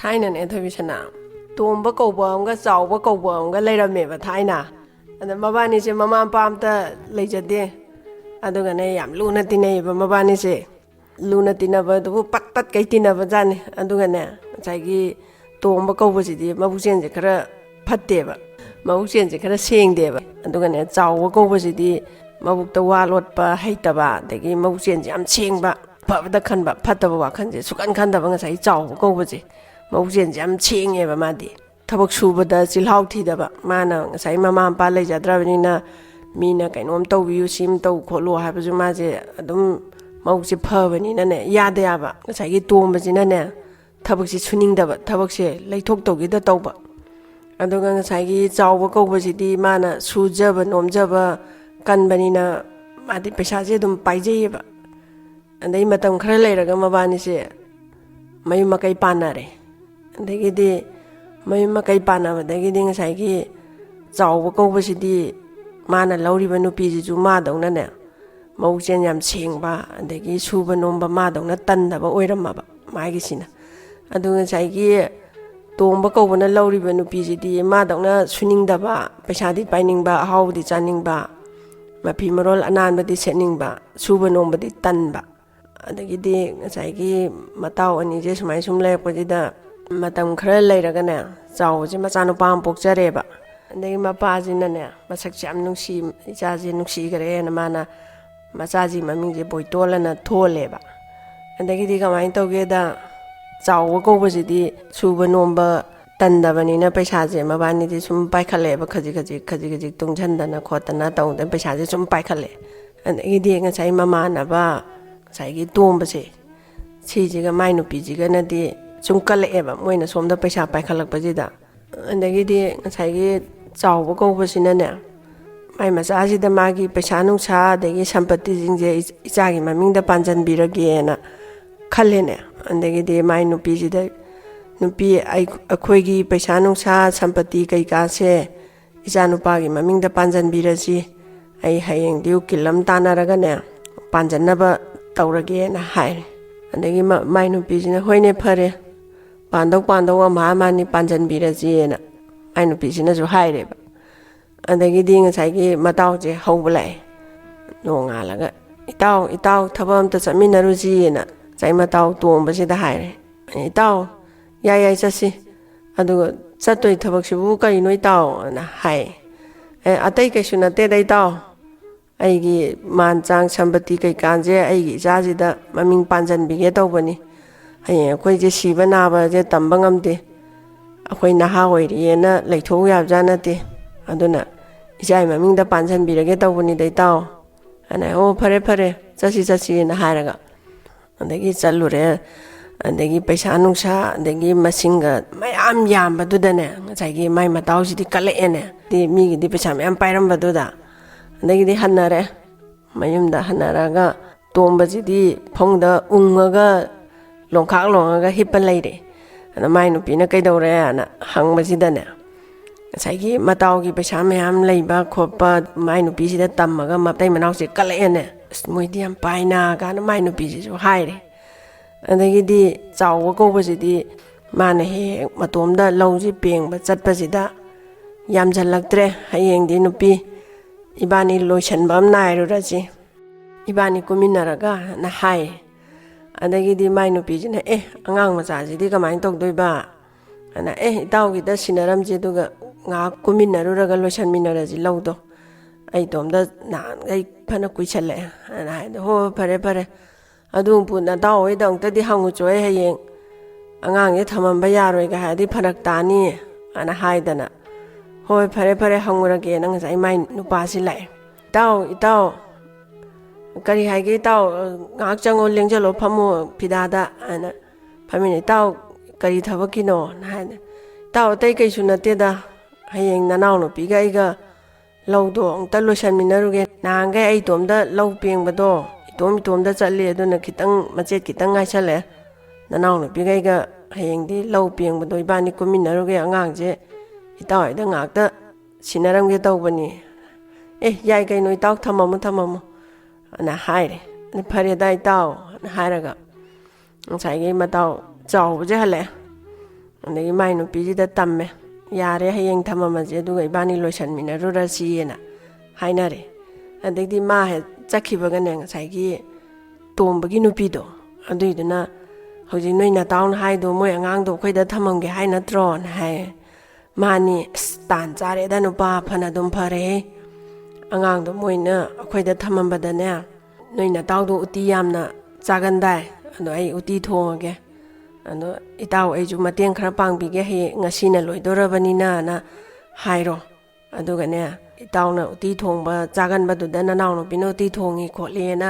थाइनने थोबिसना तोंबा कौबा अमगा चावबा कौबा अमगा लेरमेबा थाइना अदा मबानी से ममा पामता लेजदे अदुगने याम लुना तिनेबा मबानी से लुना तिनबा दुबु पत पत कै तिनबा जाने अदुगने चाइगी तोंबा कौबसिदि मबुसेन जे खरा फत्तेबा मबुसेन जे खरा सेंगदेबा अदुगने चावबा कौबसिदि मबुक्ता वालोटपा हैतबा दगी मबुसेन जे याम सेंगबा फबदा खनबा फत्तबा वाखन जे सुकन खनदबा ngasai चावबा कौबजे मबुसेन जे याम सेंगेबा मादि थबक सुबदा चिल्हाव थीदबा माना ngasai mama Mopa लेजाद्राबनिना Meena कैनोम तौबियु SIM तौ खोलो हाबजु माजे अदुम मौसे फबनिना ने याद याबा ngasai तोंबजिना ने थबकसि सुनिंगदबा थबकसे लैथोक तौगिदा तौबा अदुगा ngasai चावबा कौबसिदि माना सुजबा नोमजबा कनबनिना मादि पैसाजे दुम पाइजेबा अंदई मतम खरा लेरगा मबानी से मयु मकई पानारे अंदगिदि मयु मकई पानाबदगिदि ngasai चावबा कौबसिदि माना लौरिबा नुपीजिजु मादौनाने मौसेन याम सेंगबा अंदगी सुबा नोमबा मादौना तन्दबा ओइरमबा मागिसिना अदु ngasai तोंबा कौबना लौरिबा नुपीजिदि मादौना सुनिंगदबा पैसादि पाइनिंगबा हाउदि चानिंगबा मफी मरोल अनानबदि सेनिंगबा सुबा नोमबदि तनबा अदगिदि ngasai मताव अनिजे सुमाय सुम लेरपजिदा मतम खरा लेरगाने चावजे मचानुपा अम पोक्चरेबा अंदगी मपाजिनाने मसक याम नुंसी इचाजे नुंसीगरेना माना मचाजी ममिंगजे बोइतोलना थोलेबा अंदगिदि कमाइन तौगेदा चावबा कौबसिदि सुबा नोमबा तंदबनिना पैसाजे मबानिदि सुम पाइखलेबा खजि खजि तुंगझंदना खोतना तौदन पैसाजे सुम पाइखले अंदगिदि ngasai ममानबा ngasai तोंबसे सिजिगा माइ नुपीजिगानदि सुम कलेबा मोइना सोमदा पैसा पाइखलकपजिदा अंदगिदि ngasai चावबा कौबसिनाने माइ मचाजिदा मागी पैसा नुंसा दगी संपत्ति जिंजे इचागी ममिंगदा पांजनबिरगेना खलेने अंदगिदि माइ नुपीजिदा नुपी अखोइगी पैसा नुंसा संपत्ति कैकासे इचा नुपागी ममिंगदा पांजनबिरसि आई हयेंगदि उकिलम तानारगाने पांजनबा तौरगेना हाय अंदगी माइ नुपीजिना होइने फरे पांदौ अमामानी पांजनबिरसिना माइ नुपीजिनाजु हायरेबा अंदगिदि ngasai मतावजे हौबलाय नोंगालगा इताव थबा अमता चमिनरुजिना चाइ मताव तोंबसिदा हायरे इताव याय चसी अदुगा चतोय थबकसिबु करिनो इताव ना हाय अतै कैसु नते दै इताव आइगी मानचांग संपत्ति कैकांजे आइगी इचाजिदा ममिंग पांजनबिगे तौबनी हये अखोइजे सिबा नाबाजे तंबा ngamde अखोइ नहा ओइरियेना लैथौ याबजानते अदुना इचाइ ममिंगदा पांजनबिरगे तौबनी दै इताव अना ओ फरे चसी ना हायरगा अंदगी चलुरे अंदगी पैसा नुंसा अंदगी मसिंगा मयाम यामबदुदने ngasai माइ मतावसिदि कलेने दि मिगिदि पैसा मयाम पाइरमबदुदा अंदगिदि हन्नरे मयुमदा हन्नरागा तोंबसिदि फोंगदा उंगगा लोंखाग हिप्पा लेरे अना माइ नुपीना कैदौरे अना हंगबसिदने ngasai मतावगी पैसा मयाम लेबा खोपा माइ नुपीसिदा तम्मगा मतै मनावसे कलेने मोइदि याम पाइना गाना माइ नुपीसिसु हायरे अंदगिदि चावबा कौबसिदि माना हे मतोमदा लौजी पेंगबा चटपसिदा यामझलक्त्रे हयेंगदि नुपी इबानी लोइसनबा अम नायरुरसि इबानी कुमिनरगा ना हाय अंदगिदि माइ नुपीजिना अंगांग मचाजिदि कमाइन तौदोइबा अना इतावगिदा सिनरमजे दुगा nga kuminaruraga loisanminarasi lawdo ai tomda nangai phana kuisale ana haida ho fare adu puna dawoi dangtadi hangu choi hayeng angang ye thamamba yaroi ga hadi pharak tani ana haidana hoi fare hangurage nang sai mai nupasi lai itaw kari haige taw ngak chango lengjalo phamo pidada ana phamini taw kari thabakino na haida taw tai kaisu nateda hayeng nanaw nupiga iga lawdo angta loisanminaruge nangai ai tomda law pengbado itomda challe aduna khitang machet khitang ngaisale nanaw nupiga iga hayengdi law pengbado ibani kuminaruge angangje itaw ida ngakta sinaramge tawbani yai kai noi taw thamamu ana haire ni phare dai taw na haraga ngai mataw chawje hale ꯑꯗꯒꯤ ꯃꯥꯏ ꯅꯨꯄꯤꯁꯤꯗ ꯇꯝꯃꯦ ꯌꯥꯔꯦ ꯍꯌꯦꯡ ꯊꯝꯃꯝꯃꯁꯦ ꯑꯗꯨꯒ ꯏꯕꯥꯅꯤ ꯂꯣꯏꯁꯟꯃꯤꯟꯅꯔꯨꯔꯁꯤꯅ ꯍꯥꯏꯅꯔꯦ ꯑꯗꯩꯗꯤ ꯃꯥ ꯍꯦꯛ ꯆꯠꯈꯤꯕꯒꯅꯦ ꯉꯁꯥꯏꯒꯤ ꯇꯣꯝꯕꯒꯤ ꯅꯨꯄꯤꯗꯣ ꯑꯗꯨꯏꯗꯨꯅ ꯍꯧꯖꯤꯛ ꯅꯣꯏ ꯅꯇꯥꯎꯅ ꯍꯥꯏꯗꯣ ꯃꯣꯏ ꯑꯉꯥꯡꯗꯣ ꯑꯩꯈꯣꯏꯗ ꯊꯝꯃꯝꯒꯦ ꯍꯥꯏ ꯅꯠꯇ꯭ꯔꯣꯅ ꯍꯥꯏꯌꯦ ꯃꯥꯅꯤ ꯑꯁ ꯇꯥꯟ ꯆꯥꯔꯦꯗ ꯅꯨꯄꯥ ꯐꯅ ꯑꯗꯨꯝ ꯐꯔꯦ ꯑꯉꯥꯡꯗꯣ ꯃꯣꯏꯅ ꯑꯩꯈꯣꯏꯗ ꯊꯝꯃꯝꯕꯗꯅꯦ ꯅꯣꯏ ꯅꯇꯥꯎꯗꯣ ꯎꯇꯤ ꯌꯥꯝꯅ ꯆꯥꯒꯟꯗꯥꯏ ꯑꯗꯣ ꯑꯩ ꯎꯇꯤ ꯊꯣꯡꯉꯒꯦ ꯑꯗꯣ ꯏꯇꯥꯎ ꯑꯩꯁꯨ ꯃꯇꯦꯡ ꯈꯔ ꯄꯥꯡꯕꯤꯒꯦ ꯍꯌꯦꯡ ꯉꯁꯤꯅ ꯂꯣꯏꯗꯣꯔꯕꯅꯤꯅ ꯍꯥꯏꯔꯣ ꯑꯗꯨꯒꯅꯦ ꯏꯇꯥꯎꯅ ꯎꯇꯤ ꯊꯣꯡꯕ ꯆꯥꯒꯟꯕꯗꯨꯗ ꯅꯅꯥꯎꯅꯨꯄꯤꯅ ꯎꯇꯤ ꯊꯣꯡꯉꯤ ꯈꯣꯠꯂꯤꯅ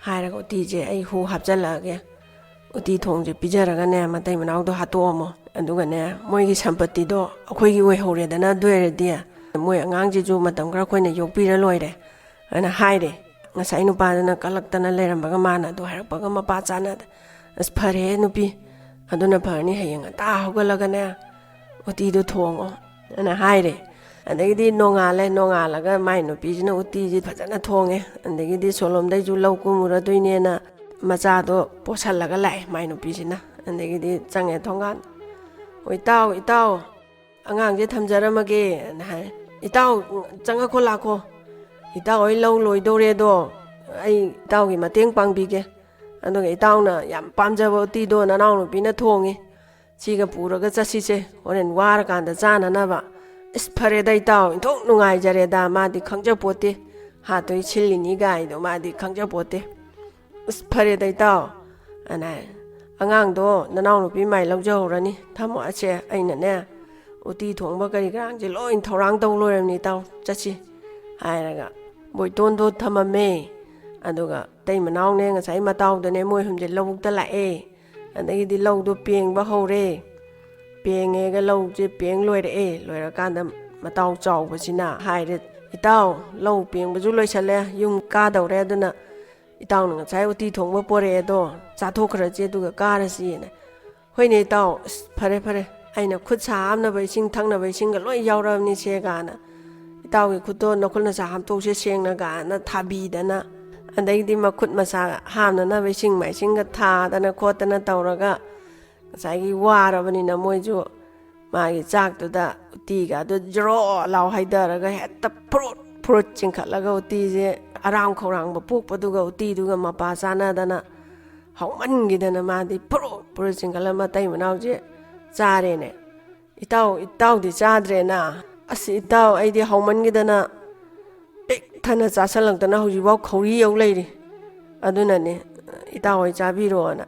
ꯍꯥꯏꯔꯒ ꯎꯇꯤꯁꯦ ꯑꯩ ꯍꯨ ꯍꯥꯞꯆꯜꯂꯛꯑꯒꯦ ꯎꯇꯤ ꯊꯣꯡꯁꯦ ꯄꯤꯖꯔꯒꯅꯦ ꯃꯇꯩ ꯃꯅꯥꯎꯗꯣ ꯍꯥꯠꯇꯣꯛꯑꯝꯃꯣ ꯑꯗꯨꯒꯅꯦ ꯃꯣꯏꯒꯤ ꯁꯝꯄꯇꯤꯗꯣ ꯑꯩꯈꯣꯏꯒꯤ ꯑꯣꯏꯍꯧꯔꯦꯗꯅ ꯑꯗꯨ ꯑꯣꯏꯔꯗꯤ ꯃꯣꯏ ꯑꯉꯥꯡꯁꯤꯁꯨ ꯃꯇꯝ ꯈꯔ ꯑꯩꯈꯣꯏꯅ ꯌꯣꯛꯄꯤꯔ ꯂꯣꯏꯔꯦ ꯑꯅ ꯍꯥꯏꯔꯦ ꯉꯁꯥꯏ ꯅꯨꯄꯥꯗꯨꯅ ꯀꯜꯂꯛꯇꯅ ꯂꯩꯔꯝꯕꯒ ꯃꯥꯅ ꯑꯗꯨ ꯍꯥꯏꯔꯛꯄꯒ ꯃꯄꯥ ꯆꯥꯅꯗꯦ ꯑꯁ ꯐꯔꯦ ꯅꯨꯄꯤ ꯑꯗꯨꯅ ꯐꯔꯅꯤ ꯍꯌꯦꯡ ꯉꯟꯇꯥ ꯍꯧꯒꯠꯂꯒꯅꯦ ꯎꯇꯤꯗꯣ ꯊꯣꯡꯉꯣ ꯑꯅ ꯍꯥꯏꯔꯦ ꯑꯗꯒꯤꯗꯤ ꯅꯣꯡꯉꯥꯜꯂꯒ ꯃꯥꯏ ꯅꯨꯄꯤꯁꯤꯅ ꯎꯇꯤꯁꯤ ꯐꯖꯅ ꯊꯣꯡꯉꯦ ꯑꯗꯒꯤꯗꯤ ꯁꯣꯂꯣꯝꯗꯩꯁꯨ ꯂꯧ ꯀꯨꯝꯃꯨꯔꯗꯣꯏꯅꯦꯅ ꯃꯆꯥꯗꯣ ꯄꯣꯠꯁꯜꯂꯒ ꯂꯥꯛꯑꯦ ꯃꯥꯏ ꯅꯨꯄꯤꯁꯤꯅ ꯑꯗꯒꯤꯗꯤ ꯆꯪꯉꯦ ꯊꯣꯡꯒꯥꯟ ꯏꯇꯥꯎ ꯑꯉꯥꯡꯁꯦ ꯊꯝꯖꯔꯝꯃꯒꯦ ꯑꯅ ꯍꯥꯏ ꯏꯇꯥꯎ ꯆꯪꯉꯛꯈꯣ ꯂꯥꯛꯈꯣ ꯏꯇꯥꯎ ꯍꯣꯏ ꯂꯧ ꯂꯣꯏꯗꯧꯔꯦꯗꯣ ꯑꯩ ꯏꯇꯥꯎꯒꯤ ꯃꯇꯦꯡ ꯄꯥꯡꯕꯤꯒꯦ ꯑꯗꯨꯒ ꯏꯇꯥꯎꯅ ꯌꯥꯝ ꯄꯥꯝꯖꯕ ꯎꯇꯤꯗꯣ ꯅꯅꯥꯎꯅꯨꯄꯤꯅ ꯊꯣꯡꯉꯤ ꯁꯤꯒ ꯄꯨꯔꯒ ꯆꯠꯁꯤꯁꯦ ꯍꯣꯔꯦꯟ ꯋꯥꯔꯀꯥꯟꯗ ꯆꯥꯅꯅꯕ ꯏꯁ ꯐꯔꯦꯗ ꯏꯇꯥꯎ ꯏꯟꯊꯣꯛ ꯅꯨꯡꯉꯥꯏꯖꯔꯦꯗ ꯃꯥꯗꯤ ꯈꯪꯖꯄꯣꯠꯇꯦ ꯍꯥꯠꯇꯣꯏ ꯁꯤꯜꯂꯤꯅꯤ ꯒꯥꯏꯗꯣ ꯃꯥꯗꯤ ꯈꯪꯖꯄꯣꯠꯇꯦ ꯏꯁ ꯐꯔꯦꯗ ꯏꯇꯥꯎ ꯑꯅ ꯑꯉꯥꯡꯗꯣ ꯅꯅꯥꯎꯅꯨꯄꯤ ꯃꯥꯏ ꯂꯧꯖꯍꯧꯔꯅꯤ ꯊꯝꯃꯣ ꯑꯁꯦ ꯑꯩꯅꯅꯦ ꯎꯇꯤ ꯊꯣꯡꯕ ꯀꯔꯤ ꯀꯔꯥꯡꯁꯦ ꯂꯣꯏ ꯊꯧꯔꯥꯡ ꯇꯧ ꯂꯣꯏꯔꯕꯅꯤ ꯏꯇꯥꯎ ꯆꯠꯁꯤ ꯍꯥꯏꯔꯒ ꯕꯣꯏꯇꯣꯟꯗꯣ ꯊꯝꯃꯝꯃꯦ ꯑꯗꯨꯒ ꯇꯩ ꯃꯅꯥꯎꯅꯦ ꯉꯁꯥꯏ ꯃꯇꯥꯎꯗꯅꯦ ꯃꯣꯏ ꯍꯨꯝꯁꯦ ꯂꯧꯕꯨꯛꯇ ꯂꯥꯛꯑꯦ ꯑꯗꯒꯤꯗꯤ ꯂꯧꯗꯣ ꯄꯦꯡꯕ ꯍꯧꯔꯦ ꯄꯦꯡꯉꯦꯒ ꯂꯧꯁꯦ ꯄꯦꯡ ꯂꯣꯏꯔꯛꯑꯦ ꯂꯣꯏꯔꯀꯥꯟꯗ ꯃꯇꯥꯎ ꯆꯥꯎꯕꯁꯤꯅ ꯍꯥꯏꯔꯦ ꯏꯇꯥꯎ ꯂꯧ ꯄꯦꯡꯕꯁꯨ ꯂꯣꯏꯁꯜꯂꯦ ꯌꯨꯝ ꯀꯥꯗꯧꯔꯦ ꯑꯗꯨꯅ ꯏꯇꯥꯎꯅ ꯉꯁꯥꯏ ꯎꯇꯤ ꯊꯣꯡꯕ ꯄꯣꯔꯛꯑꯦꯗꯣ ꯆꯥꯊꯣꯛꯈ꯭ꯔꯁꯤ ꯑꯗꯨꯒ ꯀꯥꯔꯁꯤꯅ ꯍꯣꯏꯅꯦ ꯏꯇꯥꯎ ꯑꯁ ꯐꯔꯦ ꯑꯩꯅ ꯈꯨꯠ ꯁꯥ ꯍꯥꯝꯅꯕ ꯏꯁꯤꯡ ꯊꯛꯅꯕ ꯏꯁꯤꯡꯒ ꯂꯣꯏ ꯌꯥꯎꯔꯕꯅꯤ ꯁꯦ ꯒꯥꯅ ꯏꯇꯥꯎꯒꯤ ꯈꯨꯠꯇꯣ ꯅꯈꯨꯠ ꯅꯁꯥ ꯍꯥꯝꯇꯣꯛꯁꯦ ꯁꯦꯡꯅ ꯒꯥꯅ ꯊꯥꯕꯤꯗꯅ ꯑꯗꯩꯗꯤ ꯃꯈꯨꯠ ꯃꯁꯥ ꯍꯥꯝꯅꯅꯕ ꯏꯁꯤꯡ ꯃꯥꯏꯁꯤꯡꯒ ꯊꯥꯗꯅ ꯈꯣꯠꯇꯅ ꯇꯧꯔꯒ ꯉꯁꯥꯏꯒꯤ ꯋꯥꯔꯕꯅꯤꯅ ꯃꯣꯏꯁꯨ ꯃꯥꯒꯤ ꯆꯥꯛꯇꯨꯗ ꯎꯇꯤꯒ ꯑꯗꯨ ꯖꯔꯣ ꯂꯥꯎ ꯍꯩꯊꯔꯒ ꯍꯦꯛꯇ ꯐꯨꯔꯨꯠ ꯆꯤꯡꯈꯠꯂꯒ ꯎꯇꯤꯁꯦ ꯑꯔꯥꯝ ꯈꯧꯔꯥꯡꯕ ꯄꯣꯛꯄꯗꯨꯒ ꯎꯇꯤꯗꯨꯒ ꯃꯄꯥ ꯆꯥꯅꯗꯅ ꯍꯧꯃꯟꯈꯤꯗꯅ ꯃꯥꯗꯤ ꯐꯨꯔꯨꯠ ꯆꯤꯡꯈꯠꯂꯒ ꯃꯇꯩ ꯃꯅꯥꯎꯁꯦ ꯆꯥꯔꯦꯅꯦ ꯏꯇꯥꯎꯗꯤ ꯆꯥꯗ꯭ꯔꯦꯅ ꯑꯁ ꯏꯇꯥꯎ ꯑꯩꯗꯤ ꯍꯧꯃꯟꯈꯤꯗꯅ ꯄꯤꯛ ꯊꯟꯅ ꯆꯥꯁꯜꯂꯛꯇꯅ ꯍꯧꯖꯤꯛꯐꯥꯎ ꯈꯧꯔꯤ ꯌꯧ ꯂꯩꯔꯤ ꯑꯗꯨꯅꯅꯦ ꯏꯇꯥꯎ ꯍꯣꯏ ꯆꯥꯕꯤꯔꯣꯅ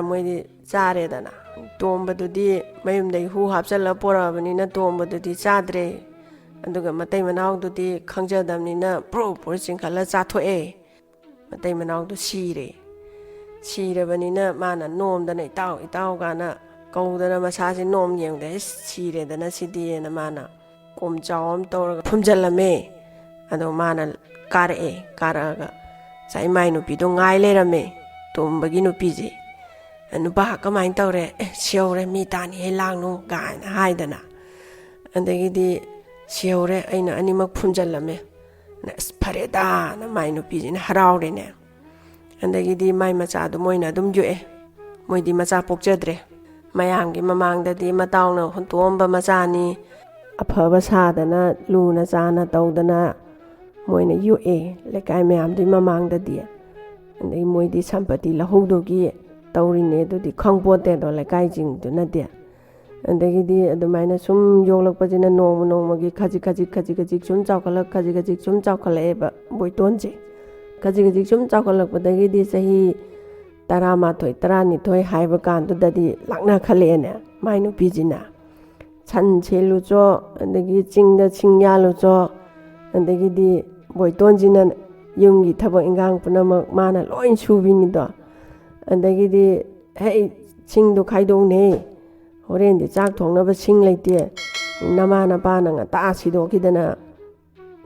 ꯃꯣꯏꯗꯤ ꯆꯥꯔꯦꯗꯅ ꯇꯣꯝꯕꯗꯨꯗꯤ ꯃꯌꯨꯝꯗꯒꯤ ꯍꯨ ꯍꯥꯞꯆꯜꯂꯒ ꯄꯣꯔꯛꯑꯕꯅꯤꯅ ꯇꯣꯝꯕꯗꯨꯗꯤ ꯆꯥꯗ꯭ꯔꯦ ꯑꯗꯨꯒ ꯃꯇꯩ ꯃꯅꯥꯎꯗꯨꯗꯤ ꯈꯪꯖꯗꯕꯅꯤꯅ ꯐꯨꯔꯨꯠ ꯆꯤꯡꯈꯠꯂ ꯆꯥꯊꯣꯛꯑꯦ ꯃꯇꯩ ꯃꯅꯥꯎꯗꯨ ꯁꯤꯔꯕꯅꯤꯅ ꯃꯥꯅ ꯅꯣꯝꯗꯅ ꯏꯇꯥꯎ ꯀꯥꯟꯅ ꯀꯧꯗꯅ ꯃꯁꯥꯁꯦ ꯅꯣꯝ ꯌꯦꯡꯗ ꯁꯤꯔꯦꯗꯅ ꯁꯤꯗꯤꯅ ꯃꯥꯅ ꯀꯣꯝꯆꯥꯎ ꯑꯃ ꯇꯧꯔꯒ ꯐꯨꯝꯖꯤꯜꯂꯝꯃꯦ ꯑꯗꯣ ꯃꯥꯅ ꯀꯥꯔꯛꯑꯒ ꯉꯁꯥꯏ ꯃꯥꯏ ꯅꯨꯄꯤꯗꯣ ꯉꯥꯏ ꯂꯩꯔꯝꯃꯦ ꯇꯣꯝꯕꯒꯤ ꯅꯨꯄꯤꯁꯦ ꯅꯨꯄꯥ ꯀꯃꯥꯏꯅ ꯇꯧꯔꯦ ꯁꯤꯍꯧꯔꯦ ꯃꯤ ꯇꯥꯅꯤꯍꯦ ꯂꯥꯡꯅꯨ ꯀꯥꯏꯅ ꯍꯥꯏꯗꯅ ꯑꯗꯒꯤꯗꯤ ꯁꯤꯍꯧꯔꯦ ꯑꯩꯅ ꯑꯅꯤꯃꯛ ꯐꯨꯝꯖꯤꯜꯂꯝꯃꯦ ꯑꯁ ꯐꯔꯦꯗꯥꯅ ꯃꯥꯏ ꯅꯨꯄꯤꯁꯤꯅ ꯍꯔꯥꯎꯔꯦꯅꯦ ꯑꯗꯒꯤꯗꯤ ꯃꯥꯏ ꯃꯆꯥꯗꯣ ꯃꯣꯏꯅ ꯑꯗꯨꯝ ꯌꯣꯛꯑꯦ ꯃꯣꯏꯗꯤ ꯃꯆꯥ ꯄꯣꯛꯆꯗ꯭ꯔꯦ ꯃꯌꯥꯝꯒꯤ ꯃꯃꯥꯡꯗꯗꯤ ꯃꯇꯥꯎꯅ ꯍꯨꯟꯇꯣꯛꯑꯝꯕ ꯃꯆꯥꯅꯤ ꯑꯐꯕ ꯁꯥꯗꯅ ꯂꯨꯅ ꯆꯥꯅ ꯇꯧꯗꯅ ꯃꯣꯏꯅ ꯌꯣꯛꯑꯦ ꯂꯩꯀꯥꯏ ꯃꯌꯥꯝꯗꯨꯒꯤ ꯃꯃꯥꯡꯗꯗꯤ ꯑꯗꯩ ꯃꯣꯏꯗꯤ ꯁꯝꯄꯇꯤ ꯂꯧꯍꯧꯗꯧꯒꯤ ꯇꯧꯔꯤꯅꯦ ꯑꯗꯨꯗꯤ ꯈꯪꯄꯣꯠꯇꯦꯗꯣ ꯂꯩꯀꯥꯏꯁꯤꯡꯗꯨꯅꯗꯤ ꯑꯗꯒꯤꯗꯤ ꯑꯗꯨꯃꯥꯏꯅ ꯁꯨꯝ ꯌꯣꯛꯂꯛꯄꯁꯤꯅ ꯅꯣꯡꯃꯒꯤ ꯈꯖꯤꯛ ꯁꯨꯝ ꯆꯥꯎꯈꯠꯂꯛꯑꯦꯕ ꯕꯣꯏꯇꯣꯟꯁꯦ ꯈꯖꯤꯛ ꯁꯨꯝ ꯆꯥꯎꯈꯠꯂꯛꯄꯗꯒꯤꯗꯤ ꯆꯍꯤ 11, 12 ꯍꯥꯏꯕ ꯀꯥꯟꯗꯨꯗꯗꯤ ꯂꯥꯛꯅꯈꯠꯂꯛꯑꯦꯅꯦ ꯃꯥꯏ ꯅꯨꯄꯤꯁꯤꯅ ꯁꯟ ꯁꯦꯜꯂꯨꯆꯣ ꯑꯗꯒꯤ ꯆꯤꯡꯗ ꯁꯤꯡ ꯌꯥꯜꯂꯨꯆꯣ ꯑꯗꯒꯤꯗꯤ ꯕꯣꯏꯇꯣꯟꯁꯤꯅ ꯌꯨꯝꯒꯤ ꯊꯕꯛ ꯏꯟꯈꯥꯡ ꯄꯨꯝꯅꯃꯛ ꯃꯥꯅ ꯂꯣꯏ ꯁꯨꯕꯤꯅꯤꯗோ ꯑꯗꯒꯤꯗꯤ ꯁꯤꯡꯗꯣ ꯈꯥꯏꯗꯣꯛꯅꯦ ꯍꯣꯔꯦꯟꯗꯤ ꯆꯥꯛ ꯊꯣꯡꯅꯕ ꯁꯤꯡ ꯂꯩꯇꯦ ꯅꯃꯥ ꯅꯄꯥꯅ ꯉꯟꯇꯥ ꯁꯤꯗꯣꯛꯈꯤꯗꯅ